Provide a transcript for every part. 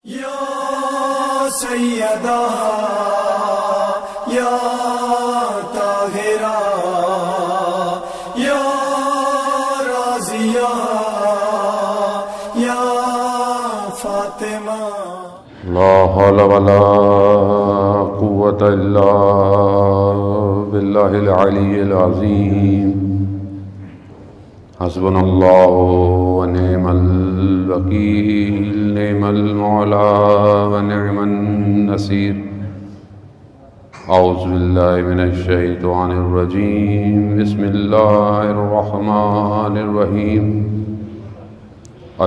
یا سیدہ یا طاہرہ یا رازیہ یا فاطمہ. لا حول ولا قوة الا باللہ العلی العظیم. حسبنا اللہ ونعم الوکیل، نعم المولا ونعم النصیر. اعوذ باللہ من الشیطان الرجیم، بسم اللہ الرحمن الرحیم.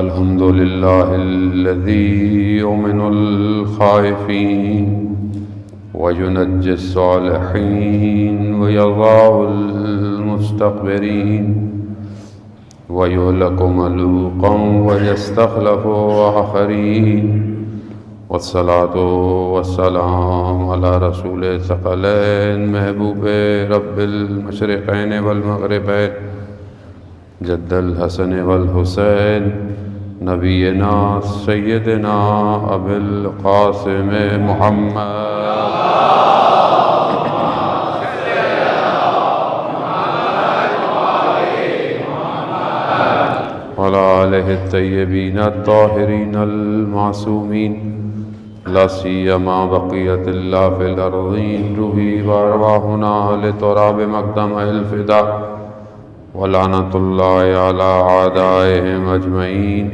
الحمد للہ الذی یؤمن الخائفین وینجی الصالحین ویضاع المستكبرین وَيُهْلَكُ مَلُوقًا وَيَسْتَخْلَفُ آخَرِينَ. والصلاة والسلام على رسول الثقلين محبوب رب المشرقين والمغربين جد الحسن والحسين نبينا سيدنا أبي القاسم محمد وعلى آله الطيبين الطاهرين المعصومين، لا سيما بقية الله في الأرضين، روحي وأرواحنا لتراب مقدم الفداء، ولعنة الله على أعدائهم أجمعين.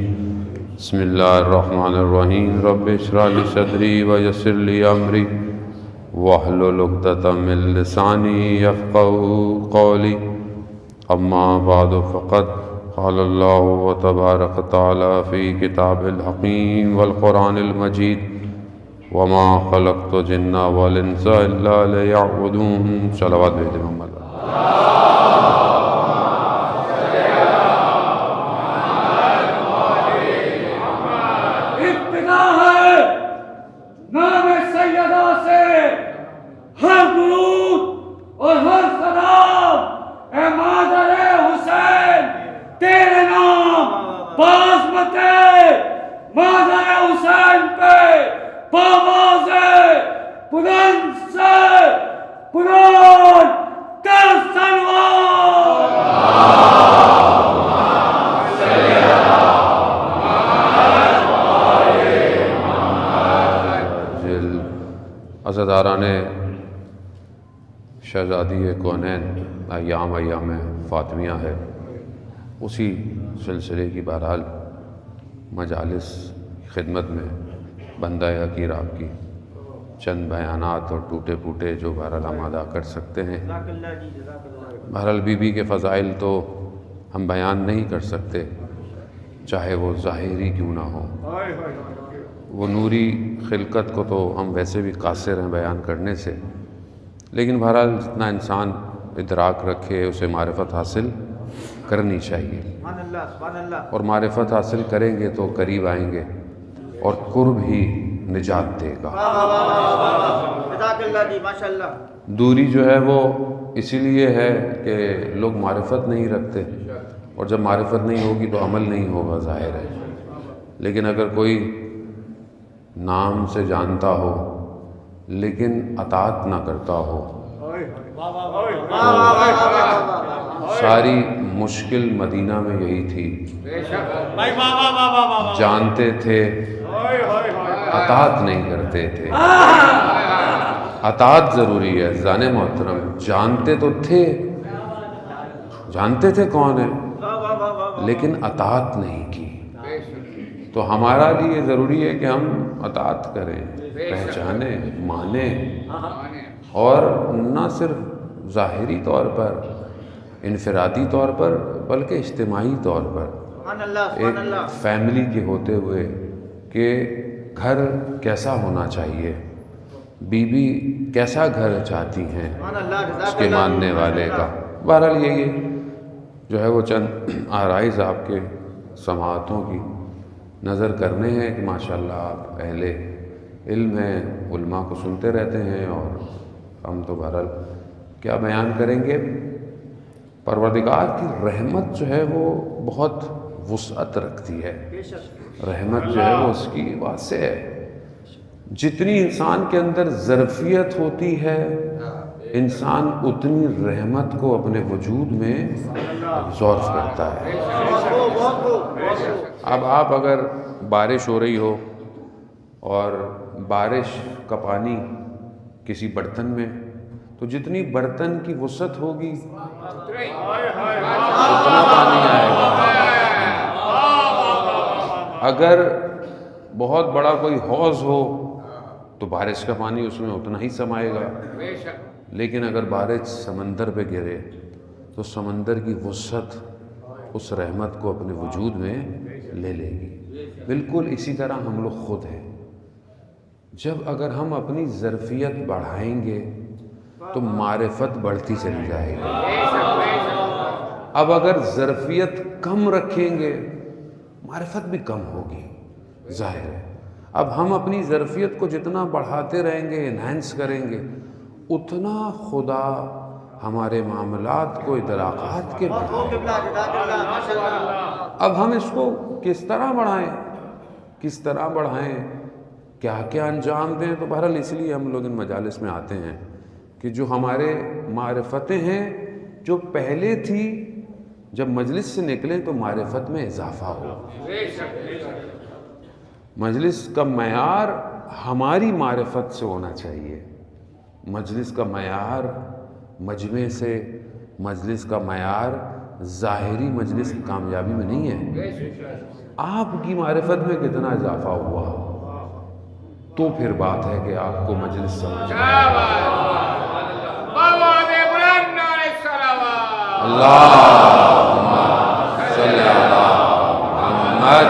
بسم الله الرحمن الرحيم. رب اشرح لي صدري ويسر لي أمري واحلل عقدة من لساني يفقهوا قولي. أما بعد فقد قال الله تبارك وتعالى في كتاب الحكيم والقرآن المجيد: وما خلقت الجن والإنس إلا ليعبدون. صلوات بھیجیں محمد. ابتدا ہے نام سیدہ سے ہر درود اور ہر سلام اے مادر حسین، تیرے نام بازمت مادر حسین پہ باواز بلند سے بلند تر سلوات. عزاداران شہزادی کونین، ایام فاطمیہ ہے. اسی سلسلے کی بہرحال مجالس خدمت میں بندہ حقیر آپ کی چند بیانات اور ٹوٹے پھوٹے جو بہرحال ہم ادا کر سکتے ہیں. بہرحال بی بی کے فضائل تو ہم بیان نہیں کر سکتے، چاہے وہ ظاہری کیوں نہ ہو. وہ نوری خلقت کو تو ہم ویسے بھی قاصر ہیں بیان کرنے سے، لیکن بہرحال جتنا انسان ادراک رکھے اسے معرفت حاصل کرنی چاہیے، اور معرفت حاصل کریں گے تو قریب آئیں گے، اور قرب ہی نجات دے گا. دوری جو ہے وہ اسی لیے ہے کہ لوگ معرفت نہیں رکھتے، اور جب معرفت نہیں ہوگی تو عمل نہیں ہوگا، ظاہر ہے. لیکن اگر کوئی نام سے جانتا ہو لیکن اطاعت نہ کرتا ہو، ساری مشکل مدینہ میں یہی تھی. جانتے تھے اطاعت نہیں کرتے تھے. اطاعت ضروری ہے زان محترم. جانتے تو تھے، جانتے تھے کون ہے، لیکن اطاعت نہیں کی. تو ہمارا لیے ضروری ہے کہ ہم اطاعت کریں، پہچانیں، مانیں، اور نہ صرف ظاہری طور پر، انفرادی طور پر، بلکہ اجتماعی طور پر ایک فیملی کے ہوتے ہوئے کہ گھر کیسا ہونا چاہیے، بیوی کیسا گھر چاہتی ہیں اس کے ماننے والے کا. بہرحال یہ جو ہے وہ چند آرائز آپ کے سماعتوں کی نظر کرنے ہیں کہ ماشاءاللہ آپ اہل علم ہیں، علماء کو سنتے رہتے ہیں، اور ہم تو بہرحال کیا بیان کریں گے. پروردگار کی رحمت جو ہے وہ بہت وسعت رکھتی ہے. رحمت جو ہے وہ اس کی واسع ہے. جتنی انسان کے اندر ظرفیت ہوتی ہے انسان اتنی رحمت کو اپنے وجود میں ابزارو کرتا ہے۔ اب آپ اگر بارش ہو رہی ہو اور بارش کا پانی کسی برتن میں، تو جتنی برتن کی وسعت ہوگی اتنا پانی آئے گا۔ اگر بہت بڑا کوئی حوض ہو تو بارش کا پانی اس میں اتنا ہی سمائے گا، لیکن اگر بارش سمندر پہ گرے تو سمندر کی وسعت اس رحمت کو اپنے وجود میں لے لے گی۔ بالکل اسی طرح ہم لوگ خود ہیں، جب اگر ہم اپنی ظرفیت بڑھائیں گے تو معرفت بڑھتی چلی جائے گی۔ اب اگر ظرفیت کم رکھیں گے معرفت بھی کم ہوگی، ظاہر ہے۔ اب ہم اپنی ظرفیت کو جتنا بڑھاتے رہیں گے، انہینس کریں گے، اتنا خدا ہمارے معاملات کو ادراکات کے بڑھائیں۔ اب ہم اس کو کس طرح بڑھائیں، کیا کیا انجام دیں؟ تو بہرحال اس لیے ہم لوگ ان مجالس میں آتے ہیں کہ جو ہمارے معرفتیں ہیں جو پہلے تھی، جب مجلس سے نکلیں تو معرفت میں اضافہ ہو۔ مجلس کا معیار ہماری معرفت سے ہونا چاہیے، مجلس کا معیار مجمع سے، مجلس کا معیار ظاہری مجلس کی کامیابی میں نہیں ہے۔ آپ کی معرفت میں کتنا اضافہ ہوا تو پھر بات ہے کہ آپ کو مجلس سمجھ میں اللہم صلی علی محمد۔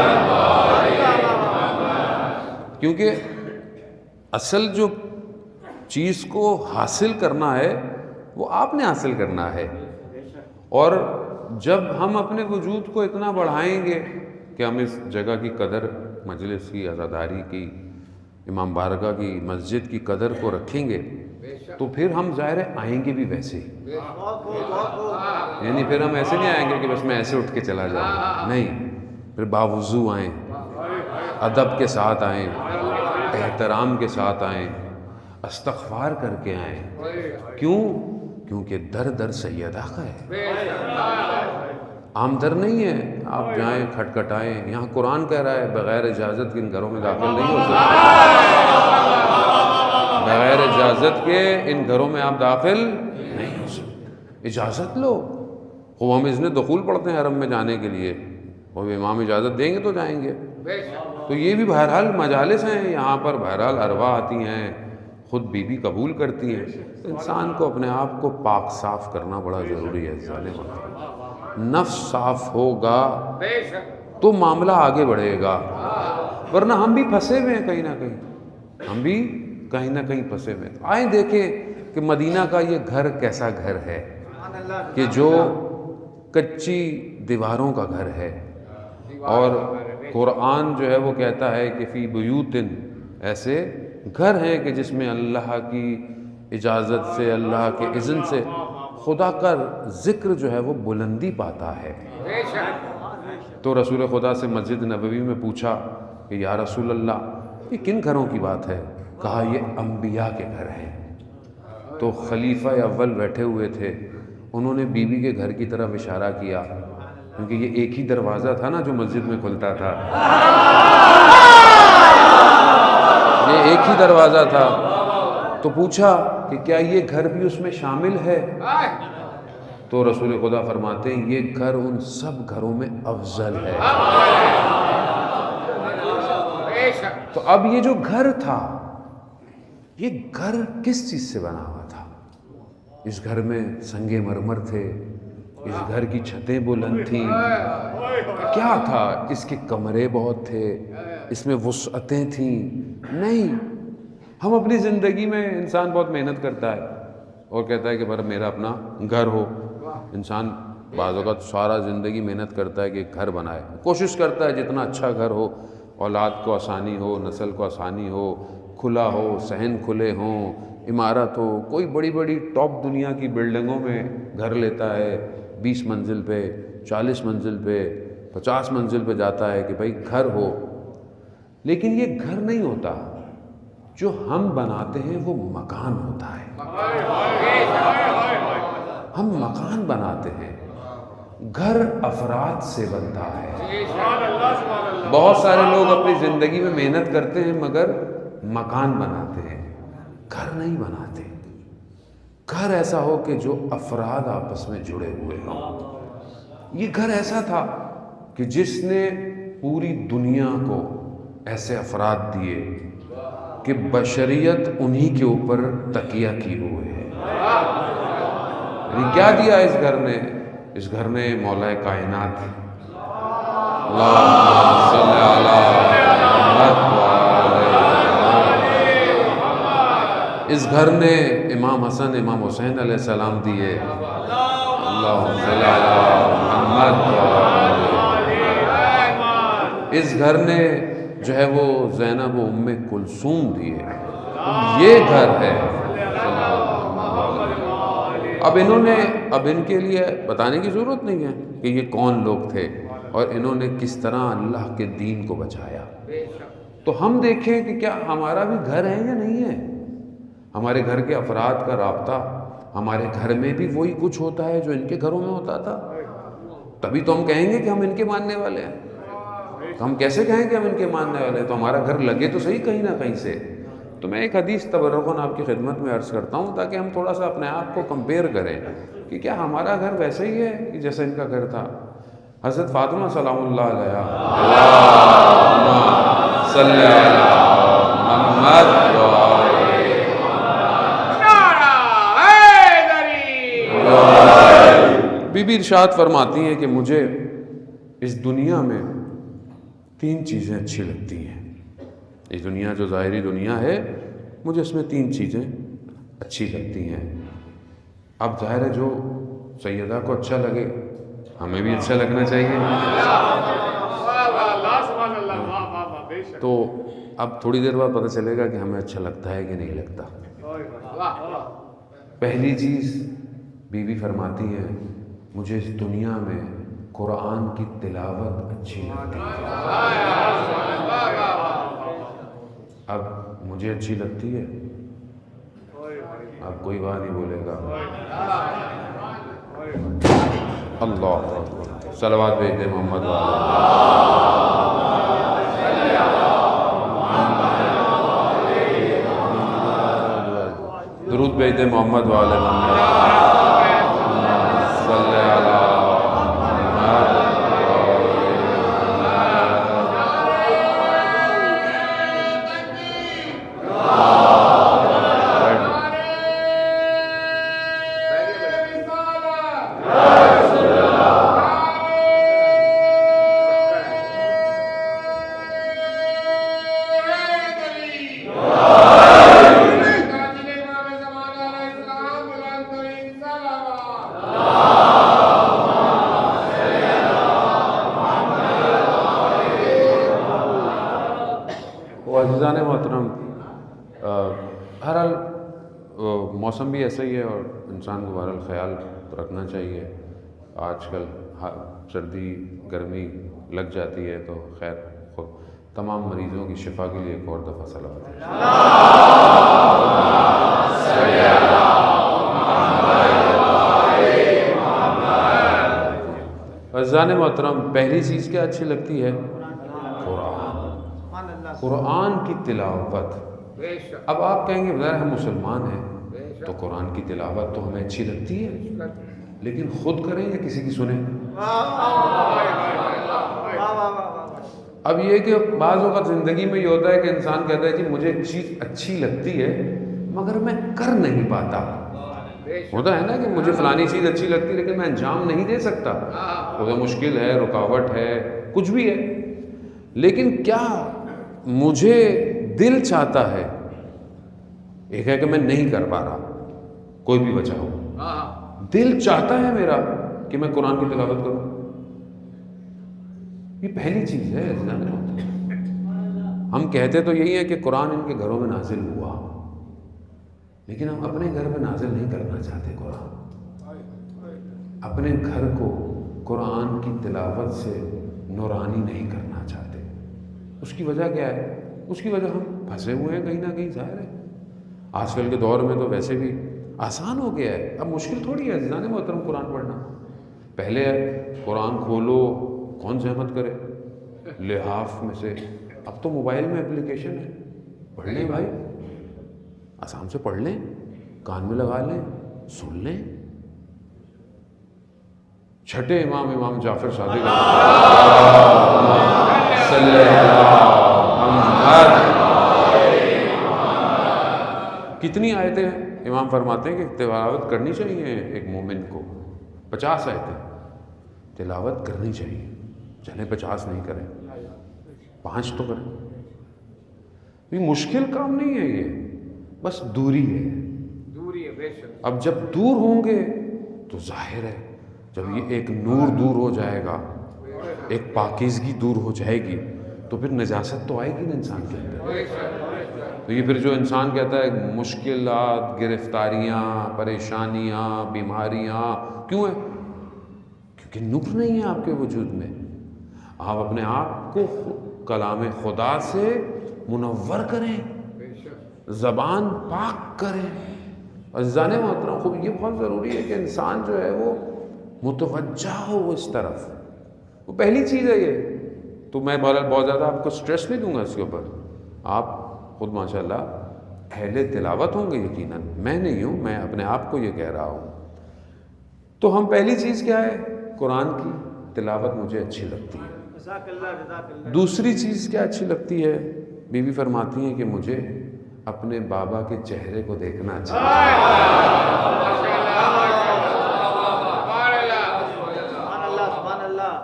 کیونکہ اصل جو چیز کو حاصل کرنا ہے وہ آپ نے حاصل کرنا ہے، اور جب ہم اپنے وجود کو اتنا بڑھائیں گے کہ ہم اس جگہ کی قدر، مجلس کی، عزاداری کی، امام بارگاہ کی، مسجد کی قدر کو رکھیں گے تو پھر ہم ظاہر آئیں گے بھی ویسے ہی۔ یعنی پھر ہم ایسے نہیں آئیں گے کہ بس میں ایسے اٹھ کے چلا جاؤں، نہیں، پھر باوضو آئیں، ادب کے ساتھ آئیں، احترام کے ساتھ آئیں، استغفار کر کے آئیں۔ کیوں؟ کیونکہ در در سید آقا ہے، عام در نہیں ہے۔ آپ جائیں کھٹکھٹائیں، یہاں قرآن کہہ رہا ہے بغیر اجازت کے ان گھروں میں داخل نہیں ہو سکتے، بغیر اجازت کے ان گھروں میں آپ داخل نہیں ہو سکتے، اجازت لو۔ خوب ہم اذن دخول پڑھتے ہیں حرم میں جانے کے لیے، اور امام اجازت دیں گے تو جائیں گے۔ تو یہ بھی بہرحال مجالس ہیں، یہاں پر بہرحال ارواح آتی ہیں، خود بی بی قبول کرتی ہیں۔ انسان کو اپنے آپ کو پاک صاف کرنا بڑا ضروری ہے۔ ظالم نفس صاف ہوگا تو معاملہ آگے بڑھے گا، ورنہ ہم بھی پھنسے ہوئے ہیں کہیں نہ کہیں، ہم بھی کہیں نہ کہیں پھنسے ہوئے ہیں۔ آئیں دیکھیں کہ مدینہ کا یہ گھر کیسا گھر ہے، کہ جو کچی دیواروں کا گھر ہے، اور قرآن جو ہے وہ کہتا ہے کہ فی بیوتن، ایسے گھر ہیں کہ جس میں اللہ کی اجازت سے، اللہ کے اذن سے خدا کا ذکر جو ہے وہ بلندی پاتا ہے۔ تو رسول خدا سے مسجد نبوی میں پوچھا کہ یا رسول اللہ یہ کن گھروں کی بات ہے؟ کہا یہ انبیاء کے گھر ہیں۔ تو خلیفہ اول بیٹھے ہوئے تھے، انہوں نے بیوی کے گھر کی طرف اشارہ کیا، کیونکہ یہ ایک ہی دروازہ تھا نا جو مسجد میں کھلتا تھا، یہ ایک ہی دروازہ تھا۔ تو پوچھا کہ کیا یہ گھر بھی اس میں شامل ہے؟ تو رسول خدا فرماتے ہیں یہ گھر ان سب گھروں میں افضل ہے۔ تو اب یہ جو گھر تھا، یہ گھر کس چیز سے بنا ہوا تھا؟ اس گھر میں سنگ مرمر تھے، اس گھر کی چھتیں بلند تھیں، کیا تھا؟ اس کے کمرے بہت تھے، اس میں وسعتیں تھیں؟ نہیں۔ ہم اپنی زندگی میں انسان بہت محنت کرتا ہے اور کہتا ہے کہ بھائی میرا اپنا گھر ہو۔ انسان بعض اوقات سارا زندگی محنت کرتا ہے کہ ایک گھر بنائے، کوشش کرتا ہے جتنا اچھا گھر ہو، اولاد کو آسانی ہو، نسل کو آسانی ہو، کھلا ہو، صحن کھلے ہوں، عمارت ہو۔ کوئی بڑی بڑی ٹاپ دنیا کی بلڈنگوں میں گھر لیتا ہے، 20 منزل پہ، 40 منزل پہ، 50 منزل پہ جاتا ہے کہ بھائی گھر ہو، لیکن یہ گھر نہیں ہوتا۔ جو ہم بناتے ہیں وہ مکان ہوتا ہے. ہم مکان بناتے ہیں. گھر افراد سے بنتا ہے. بہت سارے لوگ اپنی زندگی میں محنت کرتے ہیں مگر مکان بناتے ہیں, گھر نہیں بناتے. گھر ایسا ہو کہ جو افراد آپس میں جڑے ہوئے ہوں. یہ گھر ایسا تھا کہ جس نے پوری دنیا کو ایسے افراد دیے کہ بشریت انہی کے اوپر تکیہ کی ہوئے ہے. کیا دیا اس گھر نے؟ اس گھر نے مولا کائنات اللہم صلی علی محمد. اس گھر نے امام حسن امام حسین علیہ السلام دیے. اللہم صلی علی محمد. اس گھر نے جو ہے وہ زینب و ام کلثوم دیے. یہ گھر ہے. اب ان کے لیے بتانے کی ضرورت نہیں ہے کہ یہ کون لوگ تھے اور انہوں نے کس طرح اللہ کے دین کو بچایا. تو ہم دیکھیں کہ کیا ہمارا بھی گھر ہے یا نہیں ہے. ہمارے گھر کے افراد کا رابطہ ہمارے گھر میں بھی وہی کچھ ہوتا ہے جو ان کے گھروں میں ہوتا تھا. تبھی تو ہم کہیں گے کہ ہم ان کے ماننے والے ہیں. ہم کیسے کہیں کہ ہم ان کے ماننے والے ہیں؟ تو ہمارا گھر لگے تو صحیح کہیں نہ کہیں سے. تو میں ایک حدیث تبرکاً آپ کی خدمت میں عرض کرتا ہوں تاکہ ہم تھوڑا سا اپنے آپ کو کمپیئر کریں کہ کیا ہمارا گھر ویسا ہی ہے کہ جیسا ان کا گھر تھا. حضرت فاطمہ سلام اللہ علیہا اللہم صلی علی محمد. بی بی ارشاد فرماتی ہیں کہ مجھے اس دنیا میں 3 چیزیں اچھی لگتی ہیں. یہ دنیا جو ظاہری دنیا ہے مجھے اس میں 3 چیزیں اچھی لگتی ہیں. اب ظاہر ہے جو سیدہ کو اچھا لگے ہمیں بھی اچھا لگنا چاہیے. تو اب تھوڑی دیر بعد پتہ چلے گا کہ ہمیں اچھا لگتا ہے کہ نہیں لگتا. پہلی چیز بی بی فرماتی ہے مجھے اس دنیا میں قرآن کی تلاوت اچھی لگتی ہے. اب مجھے اچھی لگتی ہے. اب کوئی بات نہیں بولے گا. اللہ اکبر. صلوات بھیجتے محمد درود بھیجتے محمد والے محمد صلی علی عزیزان محترم. بہرحال موسم بھی ایسا ہی ہے اور انسان کو بہرحال خیال رکھنا چاہیے. آج کل سردی گرمی لگ جاتی ہے تو خیر تمام مریضوں کی شفا کے لیے ایک اور دفعہ صلوات. عزیزان محترم پہلی چیز کیا اچھی لگتی ہے؟ قرآن کی تلاوت. اب آپ کہیں گے ظاہر ہم مسلمان ہیں تو قرآن کی تلاوت تو ہمیں اچھی لگتی ہے لیکن خود کریں یا کسی کی سنیں؟ اب یہ کہ بعض اوقات زندگی میں یہ ہوتا ہے کہ انسان کہتا ہے کہ مجھے ایک چیز اچھی لگتی ہے مگر میں کر نہیں پاتا. ہوتا ہے نا کہ مجھے فلانی چیز اچھی لگتی ہے لیکن میں انجام نہیں دے سکتا. وہ مشکل ہے, رکاوٹ ہے, کچھ بھی ہے. لیکن کیا مجھے دل چاہتا ہے؟ ایک ہے کہ میں نہیں کر پا رہا, کوئی بھی وجہ ہو, دل چاہتا ہے میرا کہ میں قرآن کی تلاوت کروں. یہ پہلی چیز ہے. ہم کہتے تو یہی ہے کہ قرآن ان کے گھروں میں نازل ہوا لیکن ہم اپنے گھر میں نازل نہیں کرنا چاہتے. قرآن اپنے گھر کو قرآن کی تلاوت سے نورانی نہیں کرنا چاہتے. اس کی وجہ کیا ہے؟ اس کی وجہ ہم پھنسے ہوئے ہیں کہیں نہ کہیں، ظاہر ہے آج کل کے دور میں تو ویسے بھی آسان ہو گیا ہے، اب مشکل تھوڑی ہے عزیزان محترم قرآن پڑھنا۔ پہلے قرآن کھولو، کون زحمت کرے لحاف میں سے، اب تو موبائل میں اپلیکیشن ہے، پڑھ لیں بھائی، آسان سے پڑھ لیں، کان میں لگا لیں، سن لیں۔ چھٹے امام جعفر صادق صلی کتنی آیتیں ہیں؟ امام فرماتے ہیں کہ تلاوت کرنی چاہیے ایک مومن کو 50 آیتیں تلاوت کرنی چاہیے، چلیں 50 نہیں کریں، 5 تو کریں۔ یہ مشکل کام نہیں ہے، یہ بس دوری ہے، بے شک۔ اب جب دور ہوں گے تو ظاہر ہے جب یہ ایک نور دور ہو جائے گا، ایک پاکیزگی دور ہو جائے گی، تو پھر نجاست تو آئے گی نا انسان کے اندر۔ تو یہ پھر جو انسان کہتا ہے مشکلات، گرفتاریاں، پریشانیاں، بیماریاں کیوں ہیں؟ کیونکہ نور نہیں ہے آپ کے وجود میں۔ آپ اپنے آپ کو کلام خدا سے منور کریں، زبان پاک کریں۔ عزیزان محترم خوب یہ بہت ضروری ہے کہ انسان جو ہے وہ متوجہ ہو اس طرف، وہ پہلی چیز ہے یہ۔ تو میں بہت زیادہ آپ کو سٹریس نہیں دوں گا اس کے اوپر، آپ خود ماشاءاللہ اہل تلاوت ہوں گے یقیناً، میں نہیں ہوں، میں اپنے آپ کو یہ کہہ رہا ہوں۔ تو ہم پہلی چیز کیا ہے؟ قرآن کی تلاوت مجھے اچھی لگتی ہے۔ دوسری چیز کیا اچھی لگتی ہے؟ بی بی فرماتی ہیں کہ مجھے اپنے بابا کے چہرے کو دیکھنا اچھا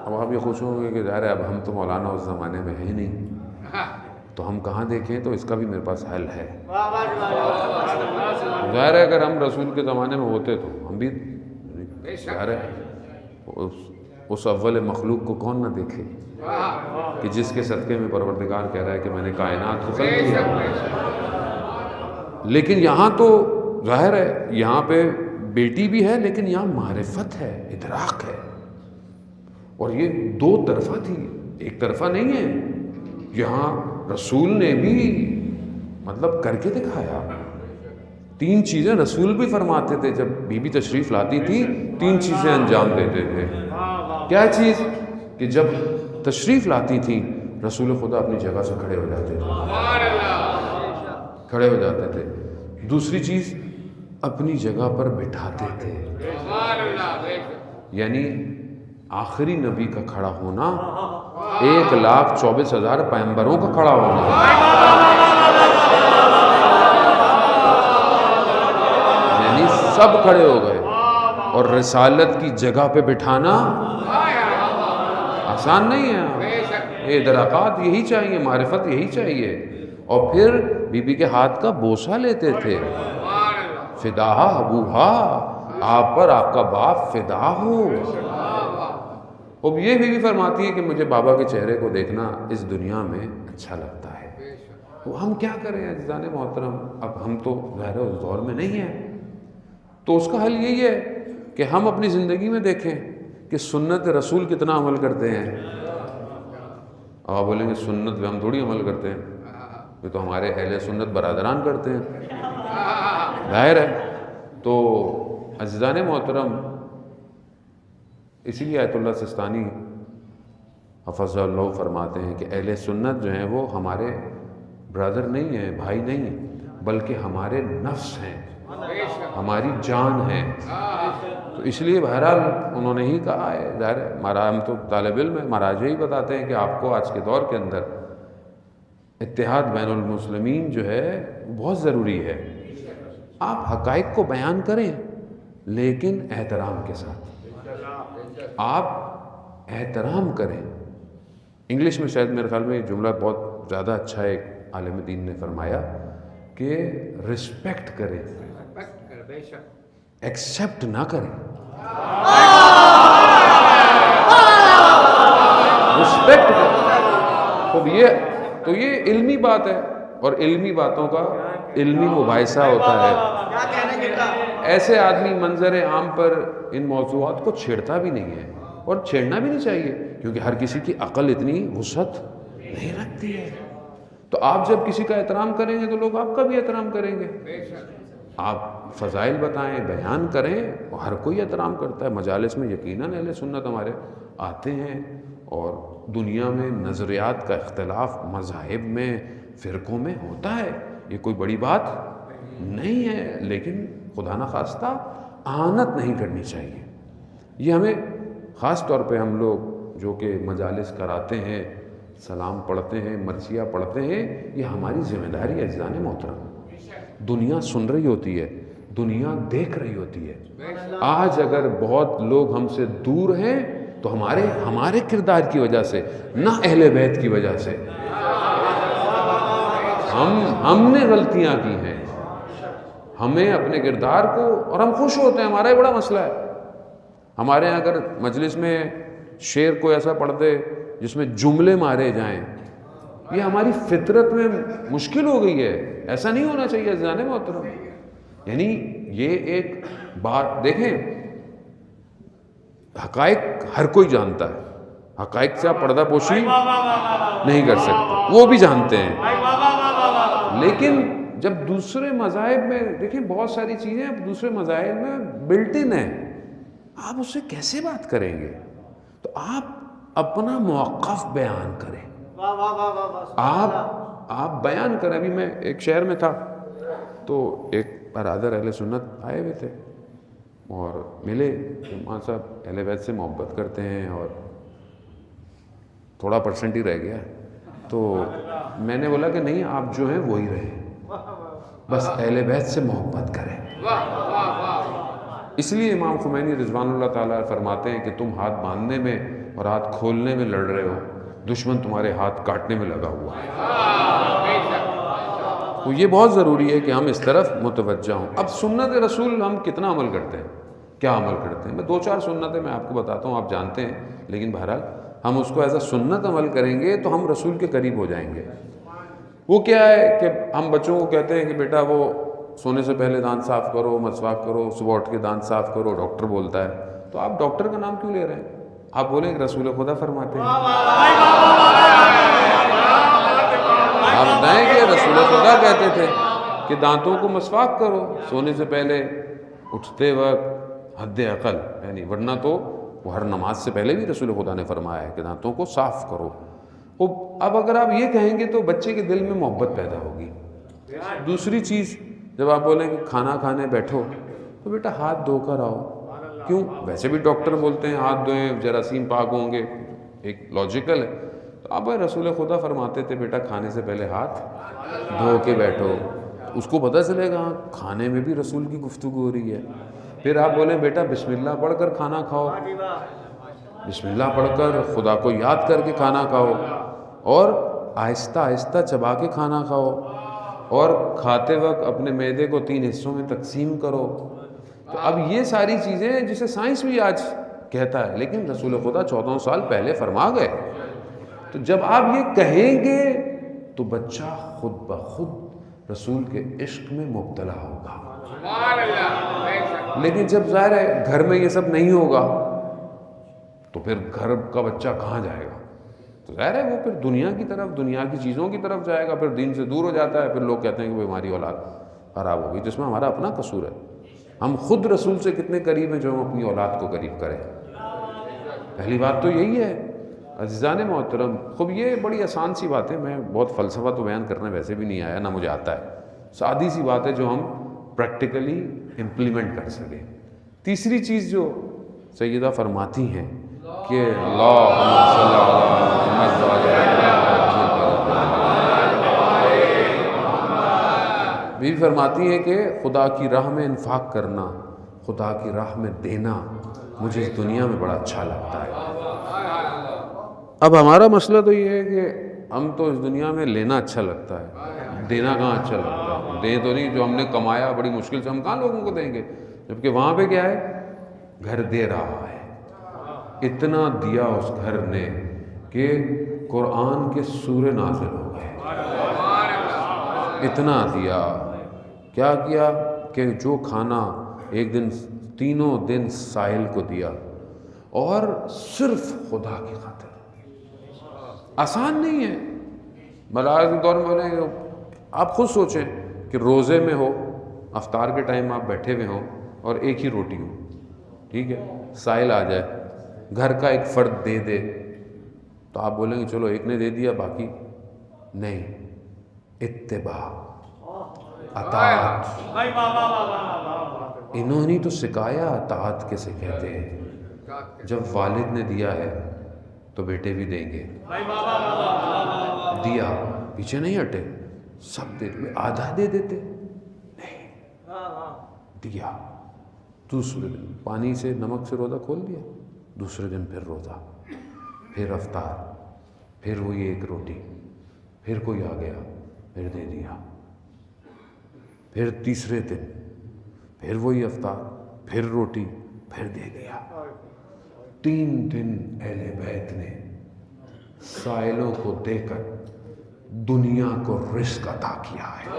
اب آپ یہ خوش ہوں گے کہ ظاہر ہے اب ہم تو مولانا اس زمانے میں ہیں نہیں، تو ہم کہاں دیکھیں؟ تو اس کا بھی میرے پاس حل ہے۔ ظاہر ہے اگر ہم رسول کے زمانے میں ہوتے تو ہم بھی، ظاہر ہے اس اول مخلوق کو کون نہ دیکھے کہ جس کے صدقے میں پروردگار کہہ رہا ہے کہ میں نے کائنات کو خلق کیا۔ لیکن یہاں تو ظاہر ہے یہاں پہ بیٹی بھی ہے، لیکن یہاں معرفت ہے، ادراک ہے، اور یہ دو طرفہ تھی، ایک طرفہ نہیں ہے۔ یہاں رسول نے بھی مطلب کر کے دکھایا، 3 چیزیں رسول بھی فرماتے تھے، جب بی بی تشریف لاتی تھی 3 چیزیں انجام دیتے تھے۔ کیا چیز؟ کہ جب تشریف لاتی تھیں رسول خدا اپنی جگہ سے کھڑے ہو جاتے تھے، دوسری چیز اپنی جگہ پر بٹھاتے تھے، یعنی آخری نبی کا کھڑا ہونا 1,24,000 پیغمبروں کا کھڑا ہونا، یعنی سب کھڑے ہو گئے، اور رسالت کی جگہ پہ بٹھانا آسان نہیں ہے۔ ادراکات یہی چاہیے، معرفت یہی چاہیے۔ اور پھر بی بی کے ہاتھ کا بوسہ لیتے تھے، فدا ابوہا، آپ پر آپ کا باپ فدا ہو۔ اب یہ بی بی فرماتی ہے کہ مجھے بابا کے چہرے کو دیکھنا اس دنیا میں اچھا لگتا ہے۔ وہ ہم کیا کریں عزیزان محترم؟ اب ہم تو ظاہر اس دور میں نہیں ہیں، تو اس کا حل یہی ہے کہ ہم اپنی زندگی میں دیکھیں کہ سنت رسول کتنا عمل کرتے ہیں۔ اب آپ بولیں گے سنت پہ ہم تھوڑی عمل کرتے ہیں، یہ تو ہمارے اہل سنت برادران کرتے ہیں، ظاہر ہے۔ تو عزیزان محترم اسی لیے آیت اللہ سستانی حفظ اللہ فرماتے ہیں کہ اہل سنت جو ہیں وہ ہمارے برادر نہیں ہیں، بھائی نہیں ہیں، بلکہ ہمارے نفس ہیں، ہماری جان ہے۔ تو اس لیے بہرحال انہوں نے ہی کہا ہے، ظاہر ہے ہم تو طالب علم ہیں، مہاراج ہی بتاتے ہیں کہ آپ کو آج کے دور کے اندر اتحاد بین المسلمین جو ہے بہت ضروری ہے۔ آپ حقائق کو بیان کریں لیکن احترام کے ساتھ، آپ احترام کریں۔ انگلش میں شاید میرے خیال میں یہ جملہ بہت زیادہ اچھا ایک عالم دین نے فرمایا کہ رسپیکٹ کریں، ایکسیپٹ نہ کریں، رسپیکٹ کریں۔ تو یہ علمی بات ہے، اور علمی باتوں کا علمی مباحثہ ہوتا ہے۔ ایسے آدمی منظر عام پر ان موضوعات کو چھیڑتا بھی نہیں ہے، اور چھیڑنا بھی نہیں چاہیے، کیونکہ ہر کسی کی عقل اتنی وسعت نہیں رکھتی ہے۔ تو آپ جب کسی کا احترام کریں گے تو لوگ آپ کا بھی احترام کریں گے. آپ فضائل بتائیں، بیان کریں، ہر کوئی احترام کرتا ہے. مجالس میں یقیناً اہل سنت ہمارے آتے ہیں، اور دنیا میں نظریات کا اختلاف مذاہب میں، فرقوں میں ہوتا ہے، یہ کوئی بڑی بات نہیں ہے، لیکن خدا نخواستہ اہانت نہیں کرنی چاہیے. یہ ہمیں خاص طور پہ ہم لوگ جو کہ مجالس کراتے ہیں، سلام پڑھتے ہیں، مرثیہ پڑھتے ہیں، یہ ہماری ذمہ داری ہے. عزیزان محترم، دنیا سن رہی ہوتی ہے، دنیا دیکھ رہی ہوتی ہے. آج اگر بہت لوگ ہم سے دور ہیں تو ہمارے کردار کی وجہ سے، نہ اہل بیت کی وجہ سے. ہم نے غلطیاں کی ہیں، ہمیں اپنے کردار کو، اور ہم خوش ہوتے ہیں. ہمارا یہ بڑا مسئلہ ہے. ہمارے یہاں اگر مجلس میں شعر کو ایسا پڑھ دے جس میں جملے مارے جائیں، یہ ہماری فطرت میں مشکل ہو گئی ہے. ایسا نہیں ہونا چاہیے عزیزان محترم. یعنی یہ ایک بات دیکھیں، حقائق ہر کوئی جانتا ہے، حقائق سے آپ پردہ پوشی نہیں کر سکتے، وہ بھی جانتے ہیں. لیکن جب دوسرے مذاہب میں دیکھیں، بہت ساری چیزیں دوسرے مذاہب میں بلٹ ان ہیں، آپ اس سے کیسے بات کریں گے؟ تو آپ اپنا موقف بیان کریں. آپ بیان کریں. ابھی میں ایک شہر میں تھا تو ایک برادر اہل سنت آئے ہوئے تھے اور ملے. وہاں صاحب اہل بیت سے محبت کرتے ہیں اور تھوڑا پرسنٹ ہی رہ گیا. تو میں نے بولا کہ نہیں، آپ جو ہیں وہی رہیں، بس اہل بیت سے محبت کریں. اس لیے امام خمینی رضوان اللہ تعالیٰ فرماتے ہیں کہ تم ہاتھ باندھنے میں اور ہاتھ کھولنے میں لڑ رہے ہو، دشمن تمہارے ہاتھ کاٹنے میں لگا ہوا ہے. تو یہ بہت ضروری ہے کہ ہم اس طرف متوجہ ہوں. اب سنت رسول ہم کتنا عمل کرتے ہیں، کیا عمل کرتے ہیں؟ میں 2-4 سنتیں میں آپ کو بتاتا ہوں، آپ جانتے ہیں، لیکن بہرحال ہم اس کو ایسا سنت عمل کریں گے تو ہم رسول کے قریب ہو جائیں گے. وہ کیا ہے کہ ہم بچوں کو کہتے ہیں کہ بیٹا وہ سونے سے پہلے دانت صاف کرو، مسواک کرو، صبح اٹھ کے دانت صاف کرو. ڈاکٹر بولتا ہے تو آپ ڈاکٹر کا نام کیوں لے رہے ہیں؟ آپ بولیں کہ رسول خدا فرماتے ہیں. آپ بتائیں کہ رسول خدا کہتے تھے کہ دانتوں کو مسواک کرو سونے سے پہلے، اٹھتے وقت، حد عقل، یعنی ورنہ تو وہ ہر نماز سے پہلے بھی رسول خدا نے فرمایا ہے کہ دانتوں کو صاف کرو. اب اگر آپ یہ کہیں گے تو بچے کے دل میں محبت پیدا ہوگی. دوسری چیز، جب آپ بولیں کہ کھانا کھانے بیٹھو تو بیٹا ہاتھ دھو کر آؤ. کیوں؟ ویسے بھی ڈاکٹر بولتے ہیں ہاتھ دھوئیں، جراثیم پاک ہوں گے، ایک لاجیکل ہے. تو اب رسول خدا فرماتے تھے بیٹا کھانے سے پہلے ہاتھ دھو کے بیٹھو. اس کو پتہ چلے گا کھانے میں بھی رسول کی گفتگو ہو رہی ہے. پھر آپ بولیں بیٹا بسم اللہ پڑھ کر کھانا کھاؤ، بسم اللہ پڑھ کر خدا کو یاد کر کے کھانا کھاؤ، اور آہستہ آہستہ چبا کے کھانا کھاؤ، اور کھاتے وقت اپنے معدے کو 3 حصوں میں تقسیم کرو. تو اب یہ ساری چیزیں جسے سائنس بھی آج کہتا ہے، لیکن رسول خدا 14 سال پہلے فرما گئے. تو جب آپ یہ کہیں گے تو بچہ خود بخود رسول کے عشق میں مبتلا ہوگا. لیکن جب ظاہر ہے گھر میں یہ سب نہیں ہوگا تو پھر گھر کا بچہ کہاں جائے گا؟ تو ظاہر ہے وہ پھر دنیا کی طرف، دنیا کی چیزوں کی طرف جائے گا، پھر دین سے دور ہو جاتا ہے. پھر لوگ کہتے ہیں کہ ہماری اولاد خراب ہوگی، جس میں ہمارا اپنا قصور ہے. ہم خود رسول سے کتنے قریب ہیں جو ہم اپنی اولاد کو قریب کریں. پہلی بات تو یہی ہے عزیزان محترم. خوب یہ بڑی آسان سی بات ہے، میں بہت فلسفہ تو بیان کرنا ویسے بھی نہیں آیا، نہ مجھے آتا ہے. سادی سی بات ہے جو ہم پریکٹیکلی امپلیمنٹ کر سکیں. تیسری چیز جو سیدہ فرماتی ہیں کہ اللہم صلی اللہ بھی فرماتی ہیں کہ خدا کی راہ میں انفاق کرنا، خدا کی راہ میں دینا مجھے اس دنیا میں بڑا اچھا لگتا ہے. اب ہمارا مسئلہ تو یہ ہے کہ ہم تو اس دنیا میں لینا اچھا لگتا ہے، دینا کہاں اچھا لگتا ہے. دیں تو نہیں، جو ہم نے کمایا بڑی مشکل سے، ہم کہاں لوگوں کو دیں گے؟ جبکہ وہاں پہ کیا ہے، گھر دے رہا ہے. اتنا دیا اس گھر نے کہ قرآن کے سورے نازل ہو گئے. اتنا دیا. کیا کیا کہ جو کھانا ایک دن 3 دن سائل کو دیا، اور صرف خدا کی خاطر. آسان نہیں ہے، ملاز کے دور میں بولیں آپ خود سوچیں کہ روزے میں ہو، افطار کے ٹائم آپ بیٹھے ہوئے ہوں اور ایک ہی روٹی ہو، ٹھیک ہے، سائل آ جائے، گھر کا ایک فرد دے دے تو آپ بولیں گے چلو ایک نے دے دیا باقی نہیں. اتباع، اطاعت، انہوں نے تو سکھایا اطاعت کیسے کہتے ہیں. جب والد نے دیا ہے تو بیٹے بھی دیں گے. دیا، پیچھے نہیں ہٹے، سب دے، آدھا دے دیتے نہیں، دیا. دوسرے دن پانی سے نمک سے روزہ کھول دیا، دوسرے دن پھر روزہ، پھر افطار، پھر وہی ایک روٹی، پھر کوئی آ گیا پھر دے دیا، پھر تیسرے دن پھر وہی افطار، پھر روٹی، پھر دے دیا. 3 دن اہل بیت نے سائلوں کو دے کر دنیا کو رزق عطا کیا ہے.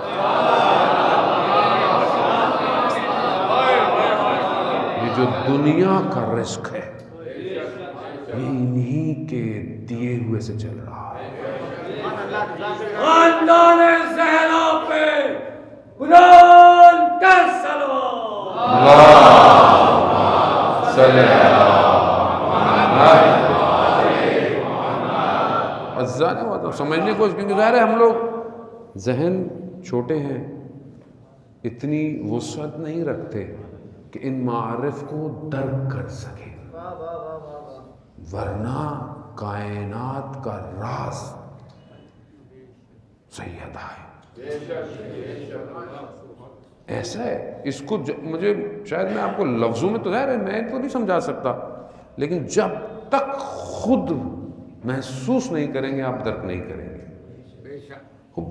یہ جو دنیا کا رزق ہے یہ انہی کے دیے ہوئے سے چل رہا ہے. خاندان زہرا پہ بلند تر سلوات. سمجھنے کو، کیونکہ ظاہر ہے ہم لوگ ذہن چھوٹے ہیں، اتنی وسعت نہیں رکھتے کہ ان معارف کو درک کر سکیں، ورنہ کائنات کا راز سیدہ ہے. ایسا ہے، اس کو مجھے شاید میں آپ کو لفظوں میں تو ظاہر ہے میں تو نہیں سمجھا سکتا، لیکن جب تک خود محسوس نہیں کریں گے آپ درک نہیں کریں گے.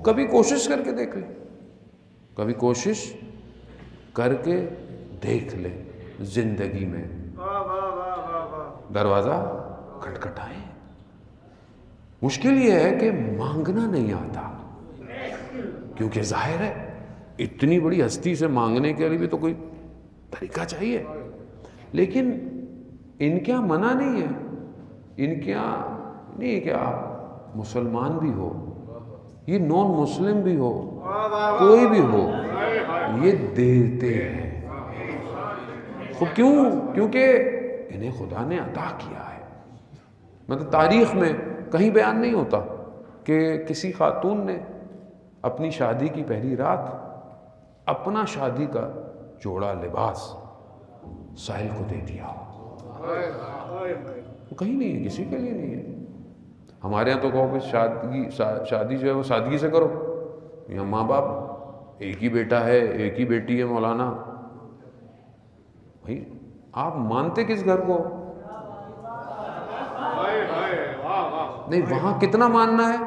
کبھی کوشش کر کے دیکھ لیں، کبھی کوشش کر کے دیکھ لیں زندگی میں. دروازہ کھٹکھٹائیں. مشکل یہ ہے کہ مانگنا نہیں آتا، کیونکہ ظاہر ہے اتنی بڑی ہستی سے مانگنے کے لیے بھی تو کوئی طریقہ چاہیے. لیکن ان کے یہاں منع نہیں ہے، ان کے یہاں نہیں کہ آپ مسلمان بھی ہو، یہ نان مسلم بھی ہو، کوئی بھی ہو، یہ دیتے ہیں. کیوں؟ کیونکہ انہیں خدا نے عطا کیا ہے. مطلب تاریخ میں کہیں بیان نہیں ہوتا کہ کسی خاتون نے اپنی شادی کی پہلی رات اپنا شادی کا جوڑا لباس سائل کو دے دیا. کہیں نہیں ہے، کسی کے لیے نہیں ہے. ہمارے یہاں تو کہو کہ شادی جو ہے وہ سادگی سے کرو. یہاں ماں باپ ایک ہی بیٹا ہے، ایک ہی بیٹی ہے مولانا. بھائی آپ مانتے کس گھر کو؟ نہیں، وہاں کتنا ماننا ہے؟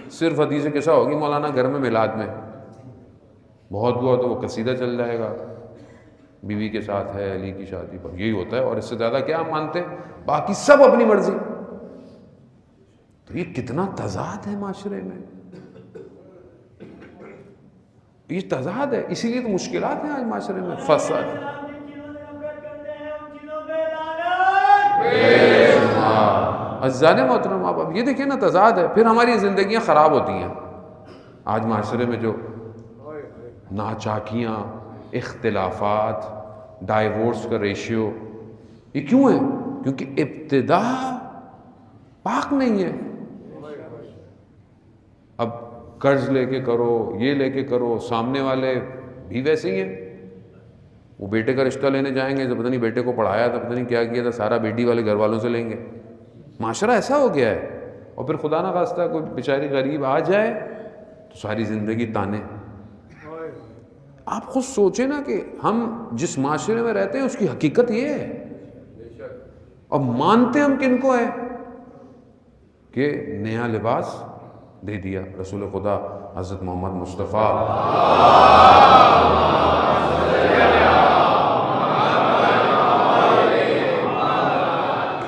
صرف حدیث قصہ ہوگی مولانا گھر میں میلاد میں، بہت ہوا تو وہ قصیدہ چل جائے گا، بیوی کے ساتھ ہے علی کی شادی پر، یہی ہوتا ہے. اور اس سے زیادہ کیا آپ مانتے ہیں؟ باقی سب اپنی مرضی. تو یہ کتنا تضاد ہے معاشرے میں، یہ تضاد ہے. اسی لیے تو مشکلات ہیں آج معاشرے میں، فساد. عزیزان محترم، آپ اب یہ دیکھیں نا تضاد ہے، پھر ہماری زندگیاں خراب ہوتی ہیں. آج معاشرے میں جو ناچاکیاں، اختلافات، ڈائیورس کا ریشیو، یہ کیوں ہے؟ کیونکہ ابتدا پاک نہیں ہے. اب قرض لے کے کرو، یہ لے کے کرو، سامنے والے بھی ویسے ہی ہیں. وہ بیٹے کا رشتہ لینے جائیں گے تو پتہ نہیں بیٹے کو پڑھایا تھا، پتہ نہیں کیا کیا تھا، سارا بیٹی والے گھر والوں سے لیں گے. معاشرہ ایسا ہو گیا ہے. اور پھر خدا نہ خواستہ کوئی بیچاری غریب آ جائے تو ساری زندگی تانے. آپ خود سوچیں نا کہ ہم جس معاشرے میں رہتے ہیں اس کی حقیقت یہ ہے، اور مانتے ہم کن کو ہے کہ نیا لباس دے دیا رسول خدا حضرت محمد مصطفیٰ.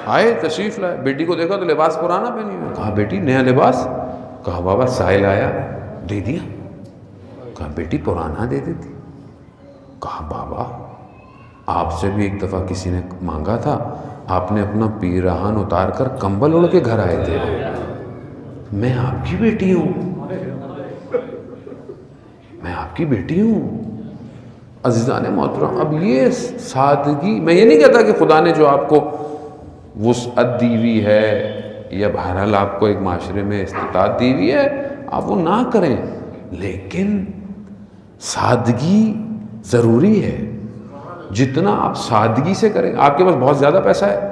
آئے تشریف لائے، بیٹی کو دیکھا تو لباس پرانا پہنی ہوئی. کہا بیٹی نیا لباس؟ کہا بابا سائل آیا دے دیا. کہا بیٹی پرانا دے دیتی. کہا بابا آپ سے بھی ایک دفعہ کسی نے مانگا تھا، آپ نے اپنا پیراہن اتار کر کمبل اڑ کے گھر آئے تھے. میں آپ کی بیٹی ہوں، میں آپ کی بیٹی ہوں۔ عزیزان محترم، اب یہ سادگی، میں یہ نہیں کہتا کہ خدا نے جو آپ کو وسعت دی ہوئی ہے یا بہرحال آپ کو ایک معاشرے میں استطاعت دی ہوئی ہے آپ وہ نہ کریں، لیکن سادگی ضروری ہے۔ جتنا آپ سادگی سے کریں، آپ کے پاس بہت زیادہ پیسہ ہے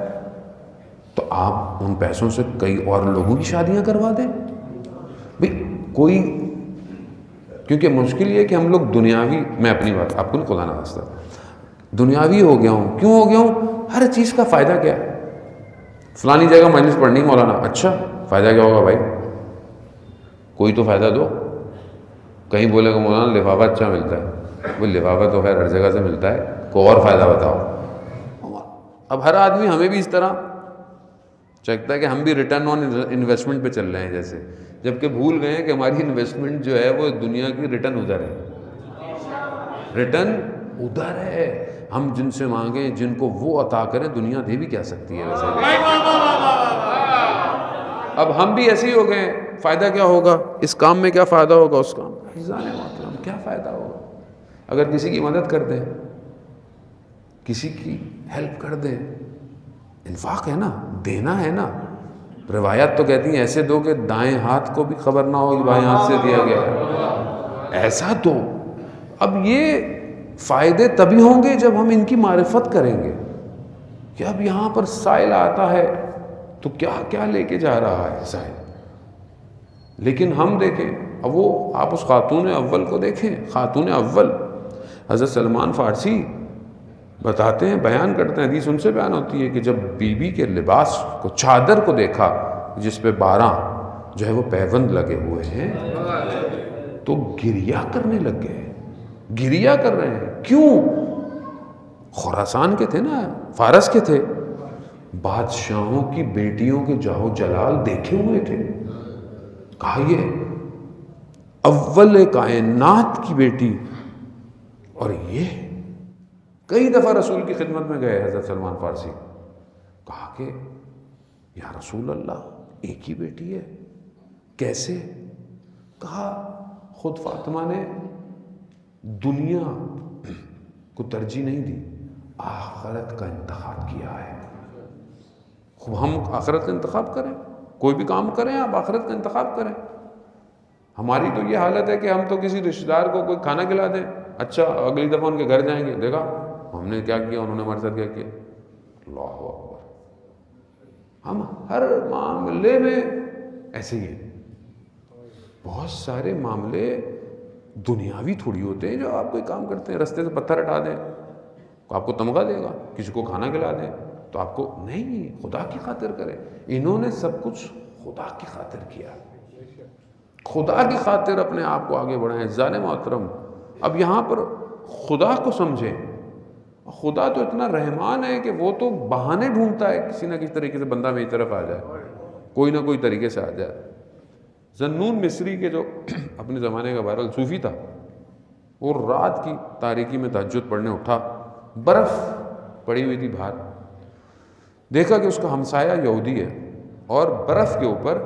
تو آپ ان پیسوں سے کئی اور لوگوں کی شادیاں کروا دیں بھئی کوئی، کیونکہ مشکل یہ ہے کہ ہم لوگ دنیاوی، میں اپنی بات آپ کو خدا نہ خواستہ دنیاوی ہو گیا ہوں۔ کیوں ہو گیا ہوں؟ ہر چیز کا فائدہ کیا ہے؟ فلانی جگہ مجلس پڑھنی مولانا، اچھا فائدہ کیا ہوگا بھائی؟ کوئی تو فائدہ دو۔ کہیں بولے گا مولانا لفافہ اچھا ملتا ہے، وہ لفافہ تو خیر ہر جگہ سے ملتا ہے، کوئی اور فائدہ بتاؤ۔ اب ہر آدمی ہمیں بھی اس طرح چاہتا ہے کہ ہم بھی ریٹرن آن انویسٹمنٹ پہ چل رہے ہیں جیسے، جبکہ بھول گئے ہیں کہ ہماری انویسٹمنٹ جو ہے وہ دنیا کی ریٹرن ادھر ہے، ریٹرن ادھر ہے۔ ہم جن سے مانگیں، جن کو وہ عطا کریں، دنیا دے بھی کیا سکتی ہے ویسے بھی۔ اب ہم بھی ایسے ہی ہو گئے، فائدہ کیا ہوگا اس کام میں، کیا فائدہ ہوگا اس کام میں؟ عزیزان محترم، کیا فائدہ ہوگا اگر کسی کی مدد کر دیں، کسی کی ہیلپ کر دیں؟ انفاق ہے نا، دینا ہے نا۔ روایات تو کہتی ہیں ایسے دو کہ دائیں ہاتھ کو بھی خبر نہ ہو کہ بائیں ہاتھ سے دیا گیا ہے، ایسا دو۔ اب یہ فائدے تبھی ہوں گے جب ہم ان کی معرفت کریں گے کہ اب یہاں پر سائل آتا ہے تو کیا کیا لے کے جا رہا ہے سائل۔ لیکن ہم دیکھیں، اب وہ آپ اس خاتون اول کو دیکھیں، خاتون اول حضرت سلمان فارسی بتاتے ہیں، بیان کرتے ہیں، حدیث ان سے بیان ہوتی ہے کہ جب بیوی کے لباس کو، چادر کو دیکھا جس پہ 12 جو ہے وہ پیوند لگے ہوئے ہیں تو گریہ کرنے لگ گئے، گریہ کر رہے ہیں۔ کیوں؟ خراسان کے تھے نا، فارس کے تھے، بادشاہوں کی بیٹیوں کے جاہو جلال دیکھے ہوئے تھے۔ کہا یہ اول کائنات کی بیٹی، اور یہ کئی دفعہ رسول کی خدمت میں گئے حضرت سلمان فارسی، کہا کہ یا رسول اللہ ایک ہی بیٹی ہے، کیسے؟ کہا خود فاطمہ نے دنیا کو ترجیح نہیں دی، آخرت کا انتخاب کیا ہے۔ خوب ہم آخرت کا انتخاب کریں، کوئی بھی کام کریں آپ آخرت کا انتخاب کریں۔ ہماری تو یہ حالت ہے کہ ہم تو کسی رشتہ دار کو کوئی کھانا کھلا دیں، اچھا اگلی دفعہ ان کے گھر جائیں گے، دیکھا ہم نے کیا کیا، انہوں نے ہمارے ساتھ کیا کیا۔ اللہ اکبر، ہم ہر معاملے میں ایسے ہی ہیں۔ بہت سارے معاملے دنیاوی تھوڑی ہوتے ہیں جو آپ کوئی کام کرتے ہیں، رستے سے پتھر ہٹا دیں آپ کو تمغہ دے گا، کسی کو کھانا کھلا دیں تو آپ کو، نہیں، خدا کی خاطر کریں۔ انہوں نے سب کچھ خدا کی خاطر کیا، خدا کی خاطر اپنے آپ کو آگے بڑھائیں۔ عزیزان محترم، اب یہاں پر خدا کو سمجھیں۔ خدا تو اتنا رحمان ہے کہ وہ تو بہانے ڈھونڈتا ہے کسی نہ کسی طریقے سے بندہ میری طرف آ جائے، کوئی نہ کوئی طریقے سے آ جائے۔ ذنون مصری کے جو اپنے زمانے کا بہرحال صوفی تھا، وہ رات کی تاریکی میں تہجد پڑھنے اٹھا، برف پڑی ہوئی تھی باہر، دیکھا کہ اس کا ہمسایہ یہودی ہے اور برف کے اوپر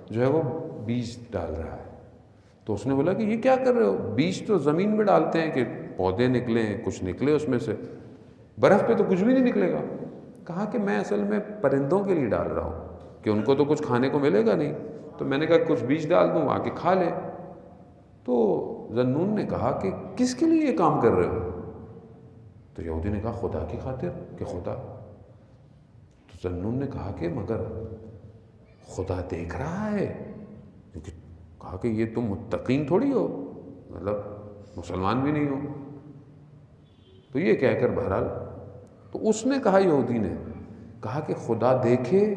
جو ہے وہ بیج ڈال رہا ہے۔ تو اس نے بولا کہ یہ کیا کر رہے ہو؟ بیج تو زمین میں ڈالتے ہیں کہ پودے نکلیں، کچھ نکلے اس میں سے، برف پہ تو کچھ بھی نہیں نکلے گا۔ کہا کہ میں اصل میں پرندوں کے لیے ڈال رہا ہوں کہ ان کو تو کچھ کھانے کو ملے گا نہیں، تو میں نے کہا کچھ بیج ڈال دوں آ کے کھا لے۔ تو ذنون نے کہا کہ کس کے لیے یہ کام کر رہے ہو؟ تو یہودی نے کہا خدا کی خاطر، کہ خدا۔ تو ذنون نے کہا کہ مگر خدا دیکھ رہا ہے، کیونکہ کہا کہ یہ تم متقین تھوڑی ہو، مطلب مسلمان بھی نہیں ہو۔ تو یہ کہہ کر بہرحال تو اس نے کہا، یہودی نے کہا کہ خدا دیکھے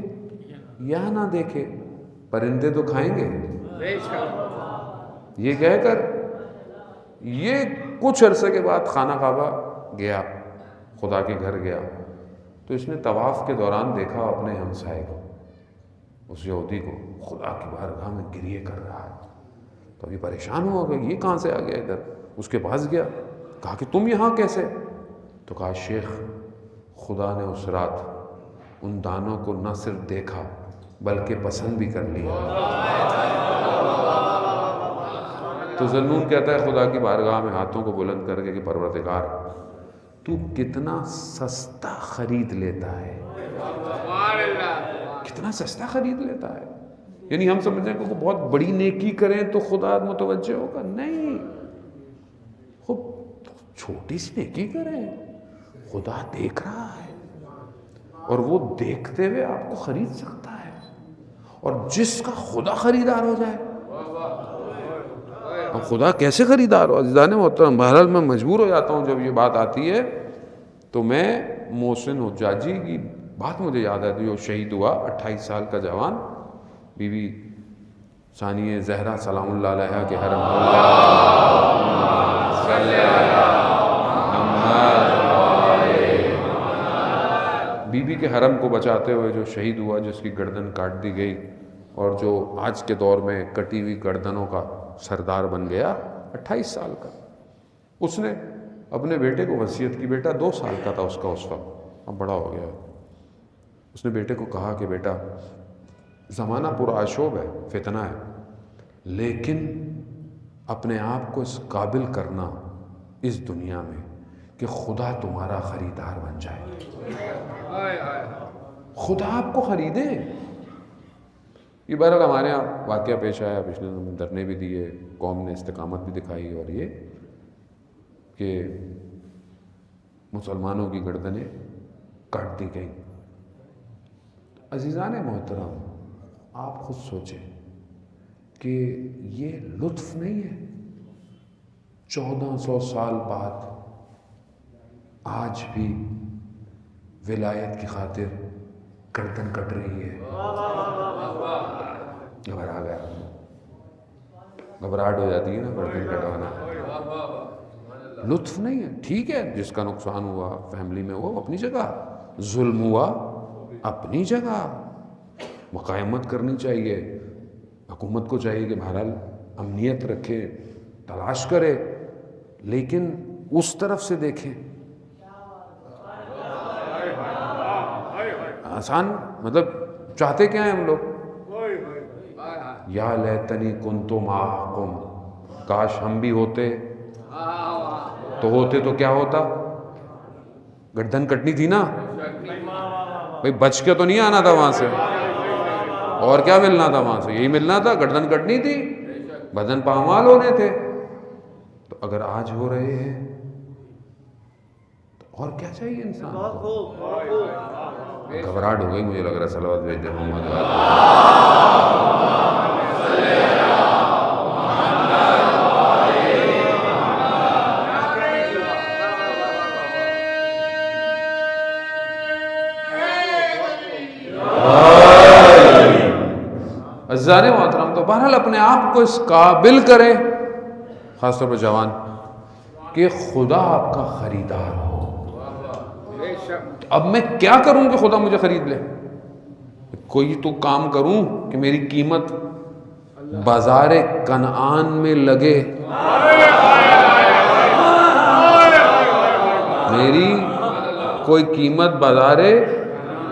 یا نہ دیکھے پرندے تو کھائیں گے۔ یہ کہہ کر یہ کچھ عرصے کے بعد خانہ کعبہ گیا، خدا کے گھر گیا، تو اس نے طواف کے دوران دیکھا اپنے ہمسائے کو، اس یہودی کو خدا کی بارگاہ میں گریہ کر رہا ہے۔ تو ابھی پریشان ہوا کہ یہ کہاں سے آ گیا ادھر، اس کے پاس گیا، کہا کہ تم یہاں کیسے؟ تو کہا شیخ خدا نے اس رات ان دانوں کو نہ صرف دیکھا بلکہ پسند بھی کر لیا۔ تو ذنون کہتا ہے خدا کی بارگاہ میں ہاتھوں کو بلند کر کے کہ پروردگار تو کتنا سستا خرید لیتا ہے، کتنا سستا خرید لیتا ہے۔ یعنی ہم سمجھیں کہ بہت بڑی نیکی کریں تو خدا متوجہ ہوگا، نہیں، خوب چھوٹی سی نیکی کریں، خدا دیکھ رہا ہے، اور وہ دیکھتے ہوئے آپ کو خرید سکتا ہے۔ اور جس کا خدا خریدار ہو جائے، اب خدا کیسے خریدار ہو؟ عزیزان محترم، بہرحال میں مجبور ہو جاتا ہوں جب یہ بات آتی ہے تو میں محسن حجاجی کی بات مجھے یاد آتی ہے، وہ شہید ہوا 28 سال کا جوان، بی بی ثانیہ زہرا سلام اللہ علیہا کے حرم بی بی کے حرم کو بچاتے ہوئے جو شہید ہوا، جس کی گردن کاٹ دی گئی اور جو آج کے دور میں کٹی ہوئی گردنوں کا سردار بن گیا، 28 سال کا۔ اس نے اپنے بیٹے کو وصیت کی، بیٹا 2 سال کا تھا اس کا اس وقت، اب بڑا ہو گیا۔ اس نے بیٹے کو کہا کہ بیٹا زمانہ پرآشوب ہے، فتنہ ہے، لیکن اپنے آپ کو اس قابل کرنا اس دنیا میں کہ خدا تمہارا خریدار بن جائے، خدا آپ کو خریدے۔ یہ بہرحال ہمارے یہاں واقعہ پیش آیا، پچھلے دھرنے بھی دیے، قوم نے استقامت بھی دکھائی، اور یہ کہ مسلمانوں کی گردنیں کاٹ دی گئیں۔ عزیزان محترم، آپ خود سوچیں کہ یہ لطف نہیں ہے، 1400 سال بعد آج بھی ولایت کی خاطر گردن کٹ رہی ہے۔ گھبرا گیا، گھبراہٹ ہو جاتی ہے نا گردن کٹوانا، لطف نہیں ہے۔ ٹھیک ہے، جس کا نقصان ہوا فیملی میں وہ اپنی جگہ، ظلم ہوا اپنی جگہ، مقاومت کرنی چاہیے، حکومت کو چاہیے کہ بہرحال امنیت رکھے، تلاش کرے، لیکن اس طرف سے دیکھیں۔ آسان مطلب چاہتے کیا ہیں ہم لوگ؟ یا لیتنی کنتو معکم، کاش ہم بھی ہوتے تو کیا ہوتا؟ گردن کٹنی تھی نا بھئی، بچ کے تو نہیں آنا تھا وہاں سے، اور کیا ملنا تھا وہاں سے؟ یہی ملنا تھا، گردن کٹنی تھی، بدن پامال ہونے تھے۔ تو اگر آج ہو رہے ہیں تو اور کیا چاہیے انسان کو؟ گھبراہٹ ہو گئی، مجھے لگ رہا ہے صلوات بھیج دے محمد۔ عزیزان محترم، تو بہرحال اپنے آپ کو اس قابل کریں، خاص طور پر جوان، کہ خدا آپ کا خریدار ہو۔ اب میں کیا کروں کہ خدا مجھے خرید لے؟ کوئی تو کام کروں کہ میری قیمت بازار کنعان میں لگے، میری کوئی قیمت بازار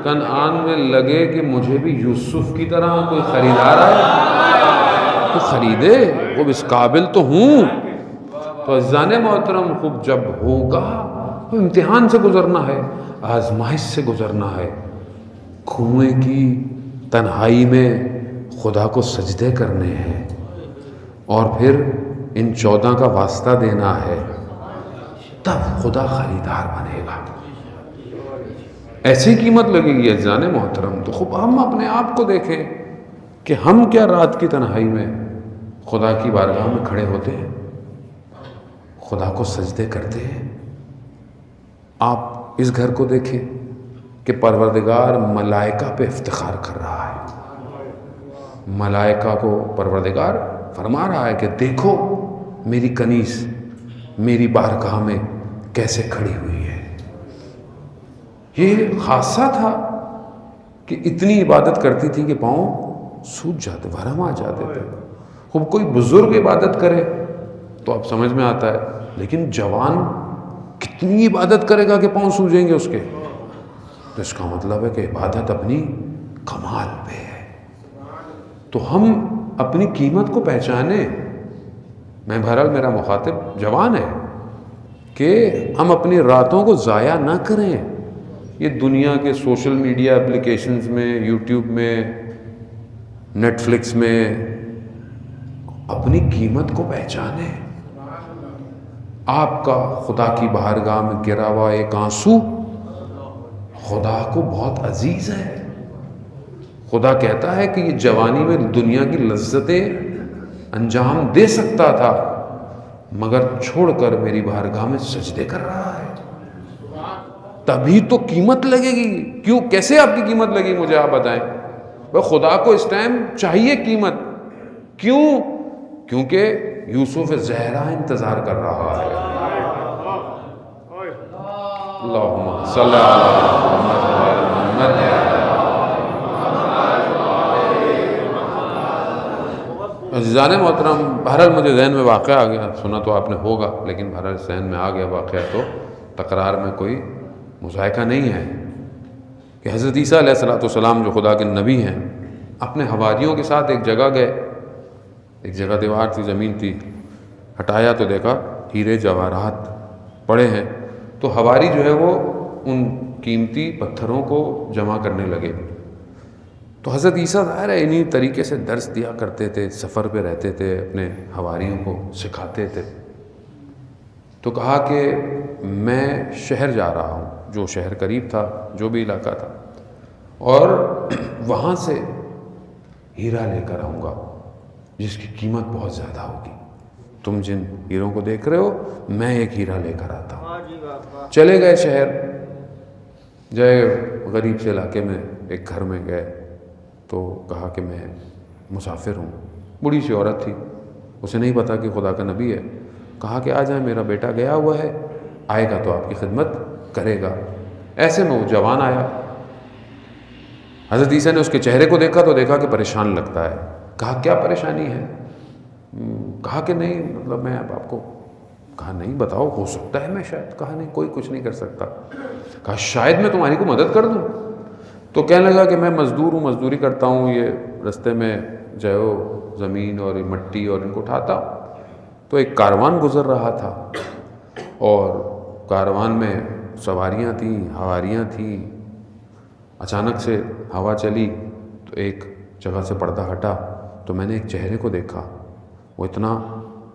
کنعان میں لگے کہ مجھے بھی یوسف کی طرح کوئی خریدار آئے تو خریدے، وہ اس قابل تو ہوں۔ تو عزیزان محترم، خوب جب ہوگا تو امتحان سے گزرنا ہے، آزمائش سے گزرنا ہے، کنویں کی تنہائی میں خدا کو سجدے کرنے ہیں، اور پھر ان 14 کا واسطہ دینا ہے، تب خدا خریدار بنے گا، ایسی قیمت لگے گی عزیزان محترم۔ تو خوب ہم اپنے آپ کو دیکھیں کہ ہم کیا رات کی تنہائی میں خدا کی بارگاہ میں کھڑے ہوتے ہیں، خدا کو سجدے کرتے ہیں۔ آپ اس گھر کو دیکھیں کہ پروردگار ملائکہ پہ افتخار کر رہا ہے، ملائکہ کو پروردگار فرما رہا ہے کہ دیکھو میری کنیز میری بارگاہ میں کیسے کھڑی ہوئی ہے۔ یہ خاصہ تھا کہ اتنی عبادت کرتی تھی کہ پاؤں سوج جاتے، ورم آ جاتے تھے۔ خوب کوئی بزرگ عبادت کرے تو اب سمجھ میں آتا ہے، لیکن جوان کتنی عبادت کرے گا کہ پاؤں سوجیں گے اس کے؟ تو اس کا مطلب ہے کہ عبادت اپنی کمال پہ ہے۔ تو ہم اپنی قیمت کو پہچانیں. میں بہرحال میرا مخاطب جوان ہے کہ ہم اپنی راتوں کو ضائع نہ کریں یہ دنیا کے سوشل میڈیا اپلیکیشنز میں, یوٹیوب میں, نیٹ فلکس میں. اپنی قیمت کو پہچانیں. آپ کا خدا کی بارگاہ میں گرا ہوا ایک آنسو خدا کو بہت عزیز ہے. خدا کہتا ہے کہ یہ جوانی میں دنیا کی لذتیں انجام دے سکتا تھا مگر چھوڑ کر میری بارگاہ میں سجدے کر رہا ہے. تبھی تو قیمت لگے گی. کیوں, کیسے آپ کی قیمت لگی مجھے آپ بتائیں. خدا کو اس ٹائم چاہیے قیمت. کیوں؟ کیونکہ یوسف زہرا انتظار کر رہا ہے. اللہم صلی علی محمد. عزیزان محترم, بہرحال مجھے ذہن میں واقعہ آ گیا, سنا تو آپ نے ہوگا لیکن بہرحال ذہن میں آ گیا واقعہ, تو تکرار میں کوئی مذائقہ نہیں ہے کہ حضرت عیسیٰ علیہ السلام جو خدا کے نبی ہیں اپنے حواریوں کے ساتھ ایک جگہ گئے. ایک جگہ دیوار تھی, زمین تھی, ہٹایا تو دیکھا ہیرے جواہرات پڑے ہیں. تو حواری جو ہے وہ ان قیمتی پتھروں کو جمع کرنے لگے. تو حضرت عیسیٰ ظاہر ہے انہی طریقے سے درس دیا کرتے تھے, سفر پہ رہتے تھے, اپنے حواریوں کو سکھاتے تھے. تو کہا کہ میں شہر جا رہا ہوں, جو شہر قریب تھا, جو بھی علاقہ تھا, اور وہاں سے ہیرا لے کر آؤں گا جس کی قیمت بہت زیادہ ہوگی. تم جن ہیروں کو دیکھ رہے ہو میں ایک ہیرا لے کر آتا ہوں. چلے گئے شہر, جائے غریب سے علاقے میں ایک گھر میں گئے. تو کہا کہ میں مسافر ہوں. بوڑھی سی عورت تھی, اسے نہیں پتا کہ خدا کا نبی ہے. کہا کہ آ جائیں, میرا بیٹا گیا ہوا ہے, آئے گا تو آپ کی خدمت کرے گا. ایسے میں وہ جوان آیا. حضرت عیسیٰ نے اس کے چہرے کو دیکھا تو دیکھا کہ پریشان لگتا ہے. کہا کیا پریشانی ہے؟ کہا کہ نہیں مطلب میں اب آپ کو, کہا نہیں بتاؤ, ہو سکتا ہے میں شاید. کہا نہیں کوئی کچھ نہیں کر سکتا. کہا شاید میں تمہاری کو مدد کر دوں. تو کہنے لگا کہ میں مزدور ہوں, مزدوری کرتا ہوں, یہ رستے میں جو ہے زمین اور مٹی اور ان کو اٹھاتا ہوں. تو ایک کاروان گزر رہا تھا اور کاروان میں سواریاں تھیں, حواریاں تھیں. اچانک سے ہوا چلی تو ایک جگہ سے پردہ ہٹا تو میں نے ایک چہرے کو دیکھا. وہ اتنا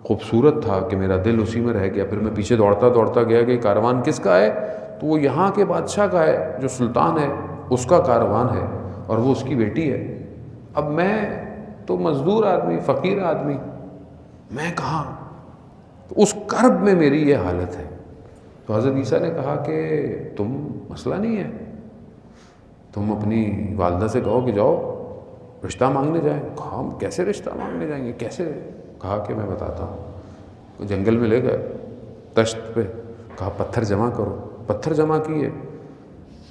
خوبصورت تھا کہ میرا دل اسی میں رہ گیا. پھر میں پیچھے دوڑتا دوڑتا گیا کہ کاروان کس کا ہے؟ تو وہ یہاں کے بادشاہ کا ہے, جو سلطان ہے اس کا کاروان ہے اور وہ اس کی بیٹی ہے. اب میں تو مزدور آدمی, فقیر آدمی, میں کہاں؟ تو اس کرب میں میری یہ حالت ہے. تو حضرت عیسیٰ نے کہا کہ تم مسئلہ نہیں ہے, تم اپنی والدہ سے کہو کہ جاؤ رشتہ مانگنے جائیں. کہا ہم کیسے رشتہ مانگنے جائیں گے, کیسے؟ کہا کہ میں بتاتا ہوں. جنگل میں لے گئے تشت پہ, کہا پتھر جمع کرو. پتھر جمع کیے,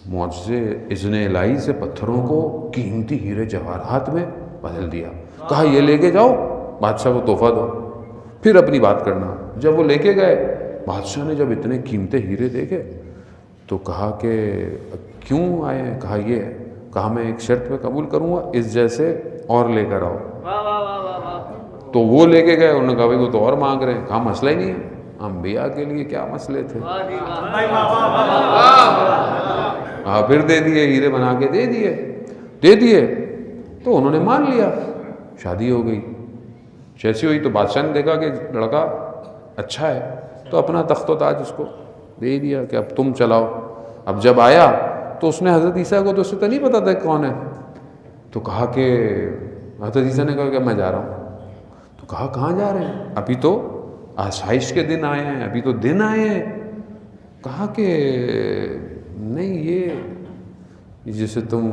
معجزے اذن الہی سے پتھروں کو قیمتی ہیرے جواہرات میں بدل دیا. کہا یہ لے کے جاؤ, بادشاہ کو تحفہ دو, پھر اپنی بات کرنا. جب وہ لے کے گئے, بادشاہ نے جب اتنے قیمتی ہیرے دیکھے تو کہا کہ کیوں آئے ہیں؟ کہا یہ ہے. کہا میں ایک شرط پہ قبول کروں گا, اس جیسے اور لے کر آؤ. تو وہ لے کے گئے, انہوں نے کہا بھائی وہ تو اور مانگ رہے ہیں. کہا مسئلہ ہی نہیں ہے, انبیاء کے لیے کیا مسئلے تھے. ہاں پھر دے دیے, ہیرے بنا کے دے دیے. تو انہوں نے مان لیا, شادی ہو گئی. جیسی ہوئی تو بادشاہ نے دیکھا کہ لڑکا اچھا ہے تو اپنا تخت و تاج اس کو دے دیا کہ اب تم چلاؤ. اب جب آیا تو اس نے حضرت عیسیٰ کو تو اسے تو نہیں پتا تھا کون ہے. تو کہا کہ حضرت عیسیٰ نے کہا کہ میں جا رہا ہوں. تو کہا کہاں جا رہے ہیں؟ ابھی تو آسائش کے دن آئے ہیں, ابھی تو دن آئے ہیں. کہا کہ نہیں, یہ جسے تم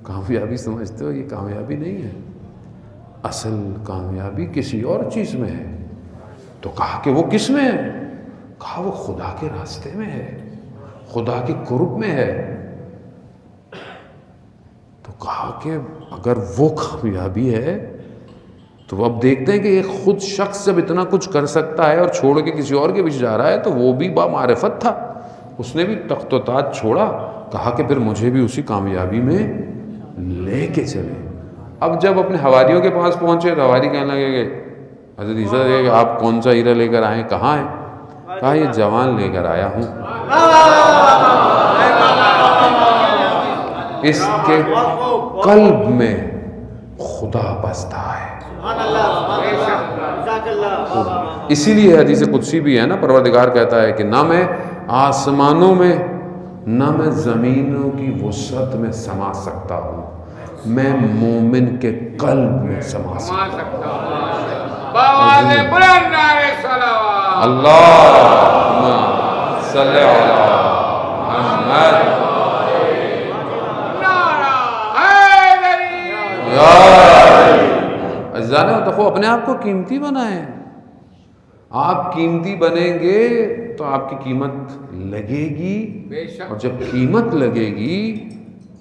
کامیابی سمجھتے ہو یہ کامیابی نہیں ہے, اصل کامیابی کسی اور چیز میں ہے. تو کہا کہ وہ کس میں ہے؟ کہا وہ خدا کے راستے میں ہے, خدا کے قرب میں ہے. تو کہا کہ اگر وہ کامیابی ہے تو اب دیکھتے ہیں کہ ایک خود شخص جب اتنا کچھ کر سکتا ہے اور چھوڑ کے کسی اور کے پیچھے جا رہا ہے تو وہ بھی بامعرفت تھا, اس نے بھی تخت و تاج چھوڑا. کہا کہ پھر مجھے بھی اسی کامیابی میں لے کے چلے. اب جب اپنے حواریوں کے پاس پہنچے تو حواری کہنے لگے کہ حضرت عیسیٰ کہ آپ کون سا ہیرا لے کر آئے ہیں، کہاں ہیں؟ کہا یہ جوان لے کر آیا ہوں، اس کے قلب میں خدا بستا ہے۔ اسی لیے حدیث قدسی بھی ہے نا، پروردگار کہتا ہے کہ نہ میں آسمانوں میں نہ میں زمینوں کی وسعت میں سما سکتا ہوں، میں مومن کے قلب میں سما سکتا ہوں۔ اللہم صلی علی محمد۔ عزیزان اتقوا، اپنے آپ کو قیمتی بنائیں۔ آپ قیمتی بنیں گے تو آپ کی قیمت لگے گی، اور جب قیمت لگے گی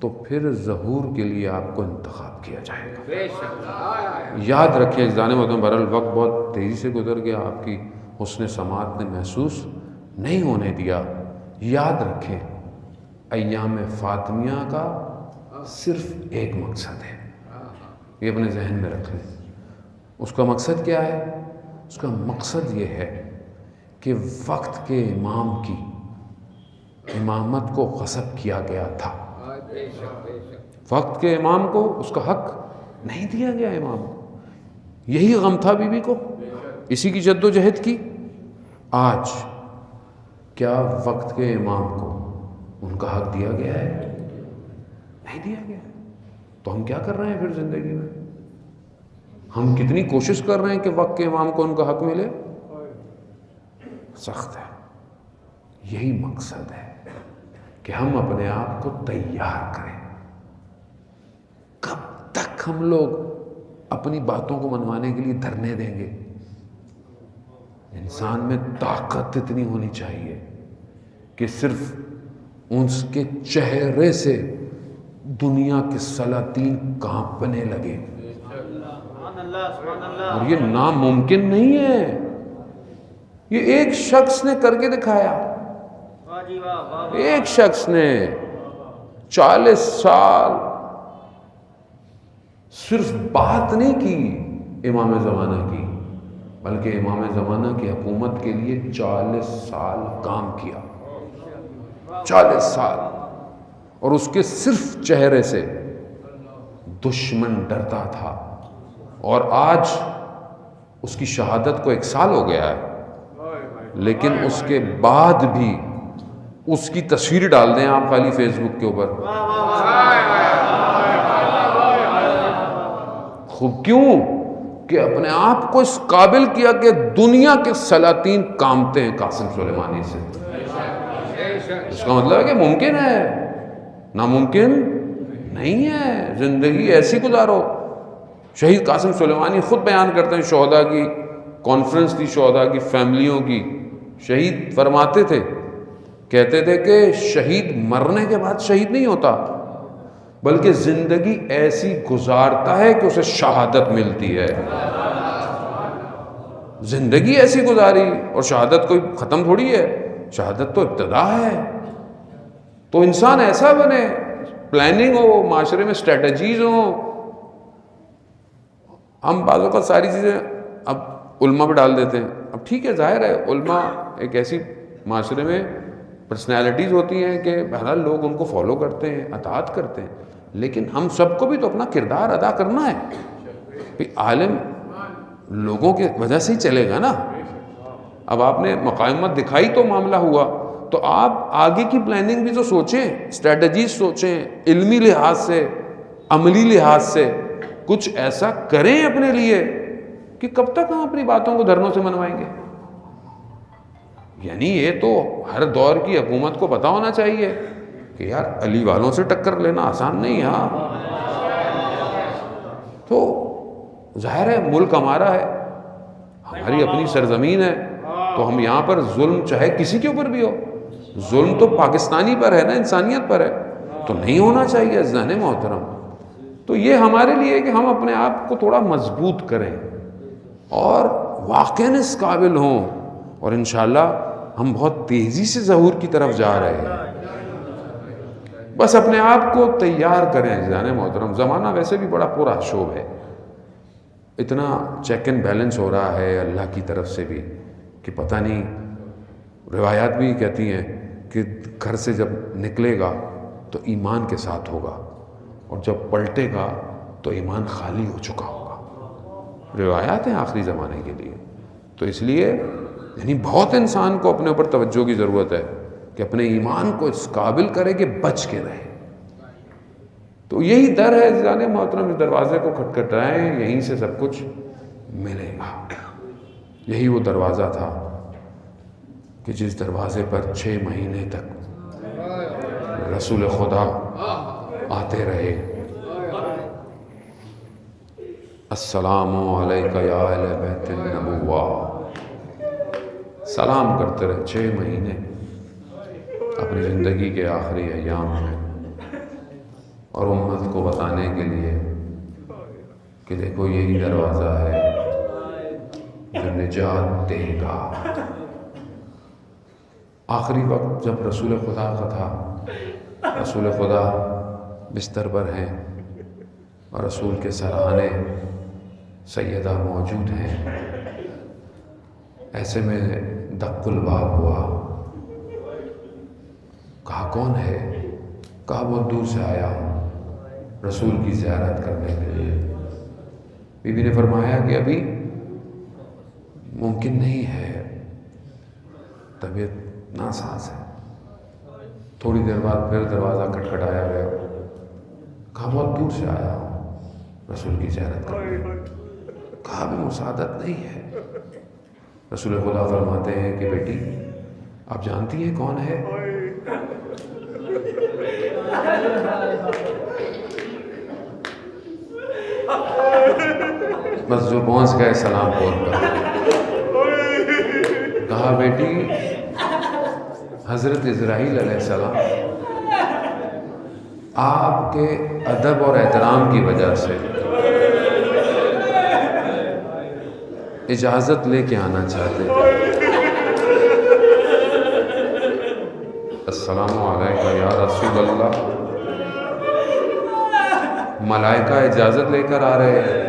تو پھر ظہور کے لیے آپ کو انتخاب کیا جائے گا۔ یاد رکھیں عزیزان محترم، بہرحال وقت بہت تیزی سے گزر گیا، آپ کی حسن سماعت نے محسوس نہیں ہونے دیا۔ یاد رکھیں ایام فاطمیہ کا صرف ایک مقصد ہے، یہ اپنے ذہن میں رکھ لیں۔ اس کا مقصد کیا ہے؟ اس کا مقصد یہ ہے کہ وقت کے امام کی امامت کو غصب کیا گیا تھا، وقت کے امام کو اس کا حق نہیں دیا گیا امام کو، یہی غم تھا بی بی کو، اسی کی جد و جہد کی۔ آج کیا وقت کے امام کو ان کا حق دیا گیا ہے؟ نہیں دیا گیا۔ تو ہم کیا کر رہے ہیں پھر زندگی میں؟ ہم کتنی کوشش کر رہے ہیں کہ وقت کے امام کو ان کا حق ملے؟ سخت ہے۔ یہی مقصد ہے کہ ہم اپنے آپ کو تیار کریں۔ کب تک ہم لوگ اپنی باتوں کو منوانے کے لیے دھرنے دیں گے؟ انسان میں طاقت اتنی ہونی چاہیے کہ صرف اس کے چہرے سے دنیا کے سلاطین کانپنے لگے، اور یہ ناممکن نہیں ہے، یہ ایک شخص نے کر کے دکھایا۔ ایک شخص نے 40 سال صرف بات نہیں کی امام زمانہ کی، بلکہ امام زمانہ کی حکومت کے لیے 40 سال کام کیا، 40 سال، اور اس کے صرف چہرے سے دشمن ڈرتا تھا۔ اور آج اس کی شہادت کو 1 سال ہو گیا ہے، لیکن اس کے بعد بھی اس کی تصویر ڈال دیں آپ خالی فیس بک کے اوپر، خوب کیوں کہ اپنے آپ کو اس قابل کیا کہ دنیا کے سلاطین کامتے ہیں قاسم سلیمانی سے۔ اس کا مطلب ہے کہ ممکن ہے، ناممکن نہیں ہے۔ زندگی ایسی گزارو۔ شہید قاسم سلیمانی خود بیان کرتے ہیں، شہداء کی کانفرنس تھی، شہداء کی فیملیوں کی، شہید فرماتے تھے، کہتے تھے کہ شہید مرنے کے بعد شہید نہیں ہوتا، بلکہ زندگی ایسی گزارتا ہے کہ اسے شہادت ملتی ہے۔ زندگی ایسی گزاری، اور شہادت کوئی ختم تھوڑی ہے، شہادت تو ابتدا ہے۔ تو انسان ایسا بنے، پلاننگ ہو، معاشرے میں اسٹریٹجیز ہوں۔ ہم بعض اوقات ساری چیزیں اب علماء پہ ڈال دیتے ہیں۔ اب ٹھیک ہے، ظاہر ہے علماء ایک ایسی معاشرے میں پرسنالٹیز ہوتی ہیں کہ بہرحال لوگ ان کو فالو کرتے ہیں، اطاعت کرتے ہیں، لیکن ہم سب کو بھی تو اپنا کردار ادا کرنا ہے۔ عالم لوگوں کی وجہ سے ہی چلے گا نا۔ اب آپ نے مقاومت دکھائی تو معاملہ ہوا، تو آپ آگے کی پلاننگ بھی تو سوچیں، اسٹریٹجیز سوچیں، علمی لحاظ سے، عملی لحاظ سے کچھ ایسا کریں اپنے لیے کہ کب تک ہم اپنی باتوں کو دھرنوں سے منوائیں گے۔ یعنی یہ تو ہر دور کی حکومت کو پتا ہونا چاہیے کہ یار علی والوں سے ٹکر لینا آسان نہیں۔ ہاں تو ظاہر ہے ملک ہمارا ہے، ہماری اپنی سرزمین ہے، تو ہم یہاں پر ظلم چاہے کسی کے اوپر بھی ہو، ظلم تو پاکستانی پر ہے نا، انسانیت پر ہے، تو نہیں ہونا چاہیے عزیزان محترم۔ تو یہ ہمارے لیے کہ ہم اپنے آپ کو تھوڑا مضبوط کریں اور واقعاً اس قابل ہوں، اور انشاءاللہ ہم بہت تیزی سے ظہور کی طرف جا رہے ہیں۔ بس اپنے آپ کو تیار کریں عزیزان محترم. زمانہ ویسے بھی بڑا پورا شوب ہے, اتنا چیک اینڈ بیلنس ہو رہا ہے اللہ کی طرف سے بھی کہ پتہ نہیں. روایات بھی کہتی ہیں کہ گھر سے جب نکلے گا تو ایمان کے ساتھ ہوگا, اور جب پلٹے گا تو ایمان خالی ہو چکا ہوگا. روایات ہیں آخری زمانے کے لیے. تو اس لیے یعنی بہت انسان کو اپنے اوپر توجہ کی ضرورت ہے کہ اپنے ایمان کو اس قابل کرے کہ بچ کے رہے. تو یہی در ہے عزیزان محترم, اس دروازے کو کھٹکھٹائیں, یہیں سے سب کچھ ملے گا. یہی وہ دروازہ تھا کہ جس دروازے پر 6 مہینے تک رسول خدا آتے رہے. السلام علیکہ یا اہل بیت النبوہ, سلام کرتے رہے 6 مہینے اپنی زندگی کے آخری ایام میں, اور امت کو بتانے کے لیے کہ دیکھو یہی دروازہ ہے جو نجات دے گا. آخری وقت جب رسول خدا کا تھا, رسول خدا بستر پر ہیں اور رسول کے سرحانے سیدہ موجود ہیں. ایسے میں دق الباب ہوا. کہا کون ہے؟ کہا بہت دور سے آیا ہوں رسول کی زیارت کرنے کے لیے. بی بی نے فرمایا کہ ابھی ممکن نہیں ہے, طبیعت ناساز ہے. تھوڑی دیر بعد پھر دروازہ کھٹکھٹایا گیا. کہا بہت دور سے آیا ہوں رسول کی زیارت کرنے. کہا بھی مساعدت نہیں ہے. رسول خدا فرماتے ہیں کہ بیٹی آپ جانتی ہیں کون ہے؟ بس جو پہنچ گئے سلام بول کر. کہا بیٹی حضرت اسرائیل علیہ السلام آپ کے ادب اور احترام کی وجہ سے اجازت لے کے آنا چاہتے تھے. السلام علیکم یا رسول اللہ. ملائکہ اجازت لے کر آ رہے ہیں,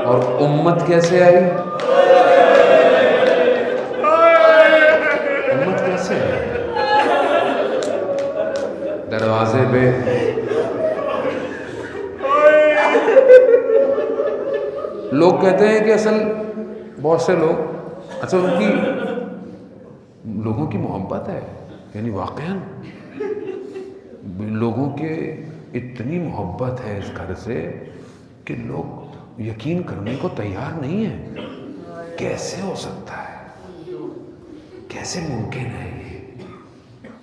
اور امت کیسے آئی؟ امت کیسے آئی؟ دروازے پہ لوگ کہتے ہیں کہ اصل بہت سے لوگ اصل ان کی لوگوں کی محبت ہے, یعنی واقعاً لوگوں کے اتنی محبت ہے اس گھر سے کہ لوگ یقین کرنے کو تیار نہیں ہیں. کیسے ہو سکتا ہے؟ کیسے ممکن ہے یہ؟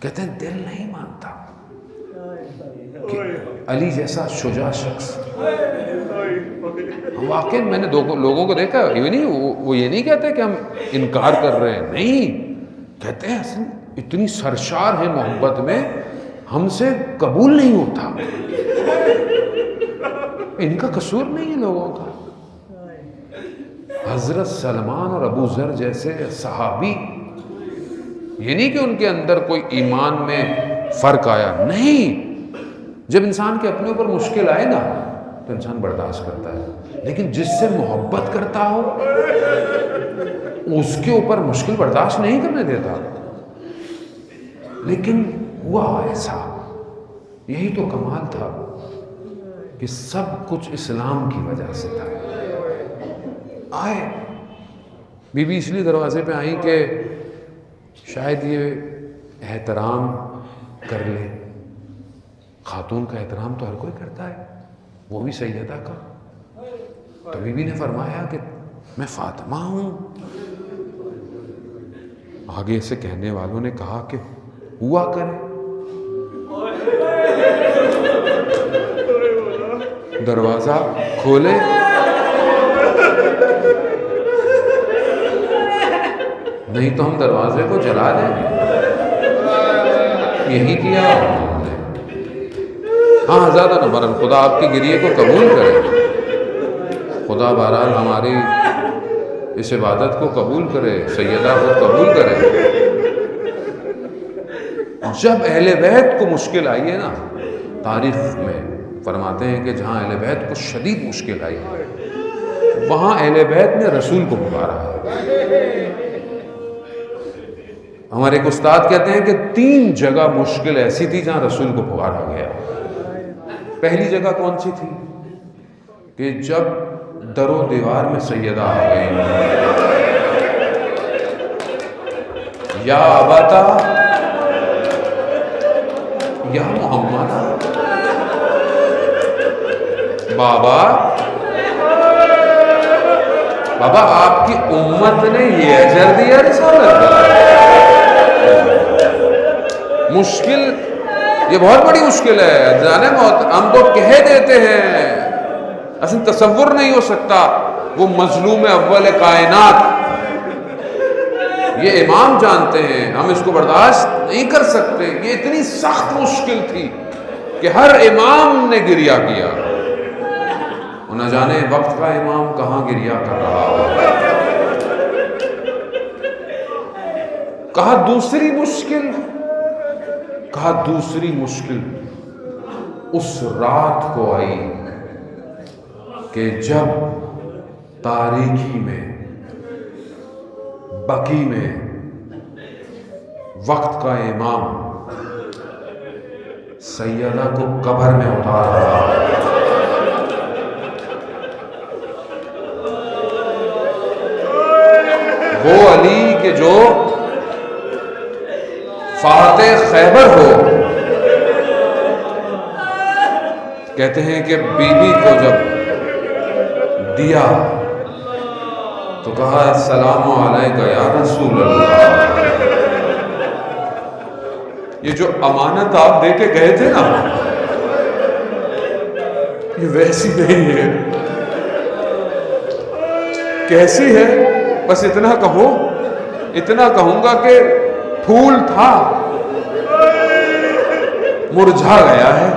کہتے ہیں دل نہیں مانتا کہ علی جیسا شجاع شخص. واقعی میں نے لوگوں کو دیکھا, وہ یہ نہیں کہتے کہ ہم انکار کر رہے ہیں, نہیں کہتے ہیں اصل اتنی سرشار ہے محبت میں, ہم سے قبول نہیں ہوتا. ان کا قصور نہیں ہے لوگوں کا. حضرت سلمان اور ابو ذر جیسے صحابی, یہ نہیں کہ ان کے اندر کوئی ایمان میں فرق آیا, نہیں. جب انسان کے اپنے اوپر مشکل آئے نا تو انسان برداشت کرتا ہے, لیکن جس سے محبت کرتا ہو اس کے اوپر مشکل برداشت نہیں کرنے دیتا. لیکن ہوا ایسا, یہی تو کمال تھا کہ سب کچھ اسلام کی وجہ سے تھا. آئے بی بی اس لیے دروازے پہ آئیں کہ شاید یہ احترام کر لے. خاتون کا احترام تو ہر کوئی کرتا ہے, وہ بھی سیدہ کا. تو بی بی نے فرمایا کہ میں فاطمہ ہوں. آگے سے کہنے والوں نے کہا کہ ہوا کرے. دروازہ کھولے, نہیں تو ہم دروازے کو جلا دیں گے. یہی کیا انہوں نے. ہاں زیادہ نہ برن, خدا آپ کی گریے کو قبول کرے. خدا بہرحال ہماری اس عبادت کو قبول کرے, سیدہ کو قبول کرے. جب اہل بیت کو مشکل آئی ہے نا، تاریخ میں فرماتے ہیں کہ جہاں اہل بیت کو شدید مشکل آئی وہاں اہل بیت نے رسول کو پکارا ہے۔ ہمارے ایک استاد کہتے ہیں کہ 3 جگہ مشکل ایسی تھی جہاں رسول کو پکارا گیا۔ پہلی جگہ کون سی تھی؟ کہ جب در و دیوار میں سیدہ آ گئی، یا اباتا یا محمد، بابا آپ کی امت نے یہ اجر دیا رسالت کا۔ مشکل، یہ بہت بڑی مشکل ہے جانے ہم تو کہہ دیتے ہیں، اصل تصور نہیں ہو سکتا وہ مظلوم اول کائنات، یہ امام جانتے ہیں، ہم اس کو برداشت نہیں کر سکتے۔ یہ اتنی سخت مشکل تھی کہ ہر امام نے گریہ کیا، نہ جانے وقت کا امام کہاں گریہ کر رہا ہو۔ کہا دوسری مشکل اس رات کو آئی کہ جب تاریکی میں بقی میں وقت کا امام سیدہ کو قبر میں اتار رہا، وہ علی کہ جو فاتح خیبر ہو، کہتے ہیں کہ بی بی کو جب دیا تو کہا السلام علیکہ یا رسول اللہ۔ یہ جو امانت آپ دے کے گئے تھے نا، یہ ویسی نہیں ہے۔ کیسی ہے؟ بس اتنا کہوں گا کہ پھول تھا مرجھا گیا ہے۔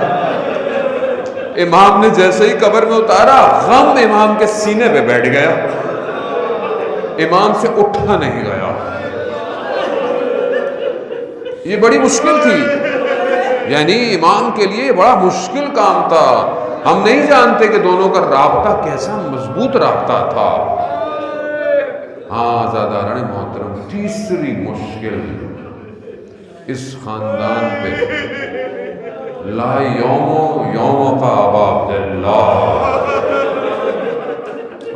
امام نے جیسے ہی قبر میں اتارا، غم امام کے سینے پہ بیٹھ گیا، امام سے اٹھا نہیں گیا۔ یہ بڑی مشکل تھی، یعنی امام کے لیے بڑا مشکل کام تھا۔ ہم نہیں جانتے کہ دونوں کا رابطہ کیسا مضبوط رابطہ تھا۔ ہاں زاداران محترم، تیسری مشکل اس خاندان پہ لا یوم کا ابا عبداللہ،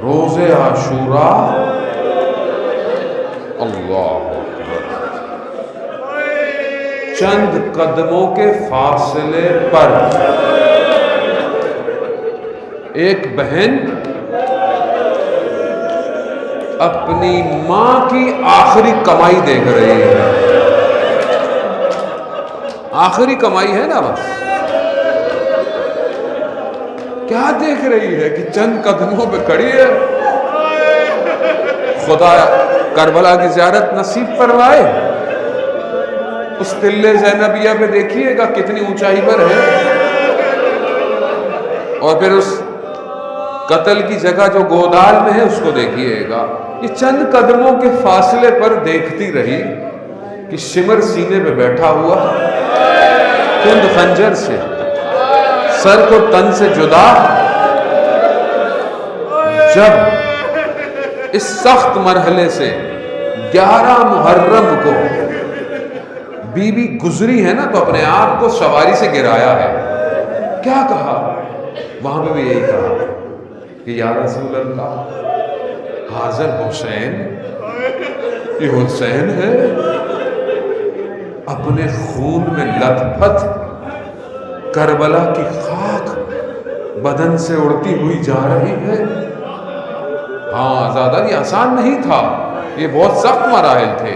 روز عاشوراء، اللہ چند قدموں کے فاصلے پر ایک بہن اپنی ماں کی آخری کمائی دیکھ رہی ہے۔ آخری کمائی ہے نا، بس کیا دیکھ رہی ہے کہ چند قدموں پہ کھڑی ہے۔ خدا کربلا کی زیارت نصیب فرمائے۔ اس تلے زینبیہ پہ دیکھیے گا کتنی اونچائی پر ہے، اور پھر اس قتل کی جگہ جو گودال میں ہے اس کو دیکھیے گا۔ یہ چند قدموں کے فاصلے پر دیکھتی رہی کہ شمر سینے پہ بیٹھا ہوا، کند خنجر سے سر کو تن سے جدا۔ جب اس سخت مرحلے سے 11 محرم کو بی بی گزری ہے نا، تو اپنے آپ کو سواری سے گرایا ہے۔ کیا کہا؟ وہاں پہ بھی یہی کہا کہ یا رسول اللہ، حاضر حسین، یہ حسین ہے، اپنے خون میں لت پت کربلا کی خاک بدن سے اڑتی ہوئی جا رہی ہے۔ ہاں زیادہ یہ آسان نہیں تھا، یہ بہت سخت مراحل تھے،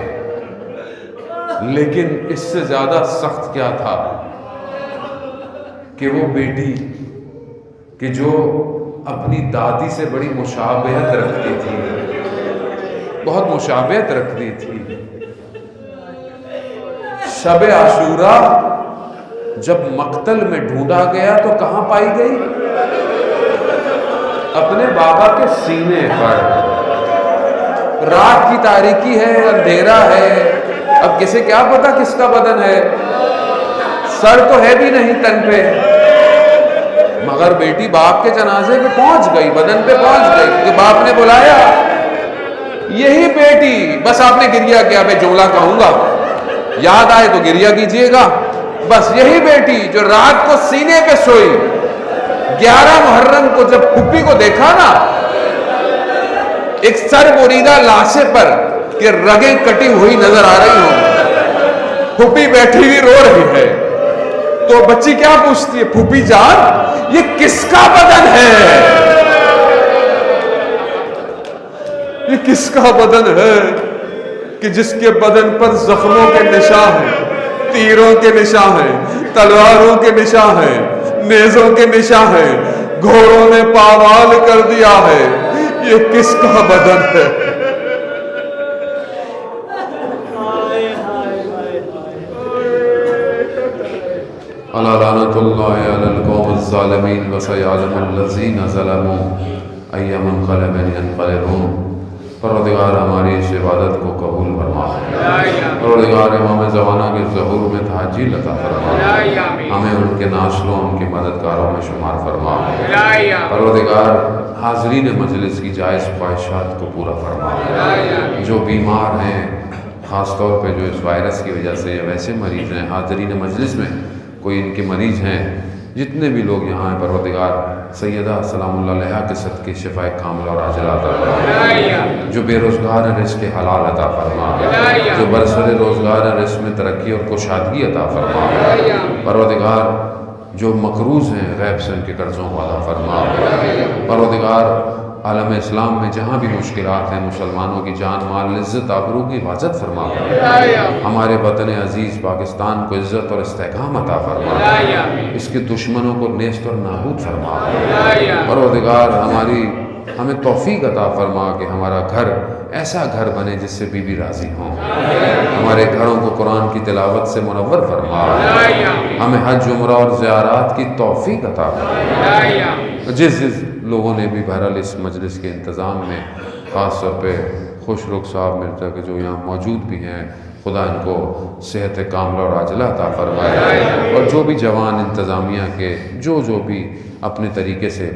لیکن اس سے زیادہ سخت کیا تھا کہ وہ بیٹی کہ جو اپنی دادی سے بڑی مشابہت رکھتی تھی، بہت مشابہت رکھتی تھی، شب عاشوراء جب مقتل میں ڈھونڈا گیا تو کہاں پائی گئی؟ اپنے بابا کے سینے پر۔ رات کی تاریکی ہے، اندھیرا ہے، اب کسے کیا پتا کس کا بدن ہے؟ سر تو ہے بھی نہیں تن پہ، مگر بیٹی باپ کے جنازے پہ پہنچ گئی، بدن پہ پہنچ گئی کیونکہ باپ نے بلایا۔ یہی بیٹی، بس آپ نے گریہ کیا، میں جملہ کہوں گا یاد آئے تو گریہ کیجئے گا، بس یہی بیٹی جو رات کو سینے پہ سوئی، 11 محرم کو جب پھوپھی کو دیکھا نا ایک سر بریدہ لاشے پر کہ رگیں کٹی ہوئی نظر آ رہی ہوں، پھوپھی بیٹھی ہوئی رو رہی ہے، تو بچی کیا پوچھتی ہے، پھوپھی جان یہ کس کا بدن ہے، یہ کس کا بدن ہے کہ جس کے بدن پر زخموں کے نشان ہیں، تیروں کے نشان ہیں، تلواروں کے نشان ہیں، نیزوں کے نشان ہیں، گھوڑوں نے پامال کر دیا ہے، یہ کس کا بدن ہے؟ الا لعنۃ اللہ علی القوم الظالمین وسیعلم الذین ظلموا ای منقلب ینقلبون۔ پروردگار ہماری اس عبادت کو قبول فرما، پروردگار امام زمانہ کے ظہور میں تحجیل عطا فرما، ہمیں ان کے ناصروں ان کے مددگاروں میں شمار فرما، پروردگار حاضرین مجلس کی جائز خواہشات کو پورا فرما، جو بیمار ہیں خاص طور پہ جو اس وائرس کی وجہ سے یا ویسے مریض ہیں، حاضرین مجلس میں کوئی ان کے مریض ہیں، جتنے بھی لوگ یہاں ہیں پروردگار سیدہ سلام اللہ علیہا کے صدقے شفاء کاملہ اور عاجلہ عطا فرما، جو بے روزگار ہیں رزق حلال عطا فرما، جو برسر روزگار ہیں رزق میں ترقی اور کشادگی عطا فرما، پروردگار جو مقروض ہیں غیب سے ان کے قرضوں کو ادا فرما، پروردگار عالم اسلام میں جہاں بھی مشکلات ہیں مسلمانوں کی جان مال عزت آبرو کی حفاظت فرما، ہمارے وطن عزیز پاکستان کو عزت اور استحکام عطا فرما، اس کے دشمنوں کو نیست اور نابود فرما، پروردگار ہمیں توفیق عطا فرما کہ ہمارا گھر ایسا گھر بنے جس سے بیوی راضی ہوں، ہمارے گھروں کو قرآن کی تلاوت سے منور فرما، ہمیں حج عمرہ اور زیارات کی توفیق عطا فرما، جس لوگوں نے بھی بہرحال اس مجلس کے انتظام میں خاص طور پہ خوش رخ صاحب مرزا کے جو یہاں موجود بھی ہیں، خدا ان کو صحت کاملہ اور عاجلہ عطا فرمائے، اور جو بھی جوان انتظامیہ کے جو بھی اپنے طریقے سے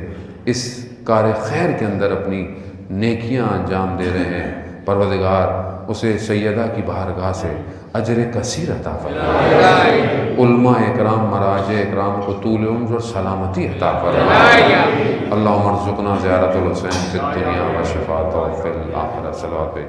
اس کار خیر کے اندر اپنی نیکیاں انجام دے رہے ہیں، پروردگار اسے سیدہ کی بارگاہ سے اجر کثیر عطا فرمائے، علماء اکرام مراجع اکرام کو طول عمر اور سلامتی عطا فرمائے، اللہم ارزقنا زیارت الحسین فی الدنیا و شفاعتہ فی الآخرہ، صلوات پہ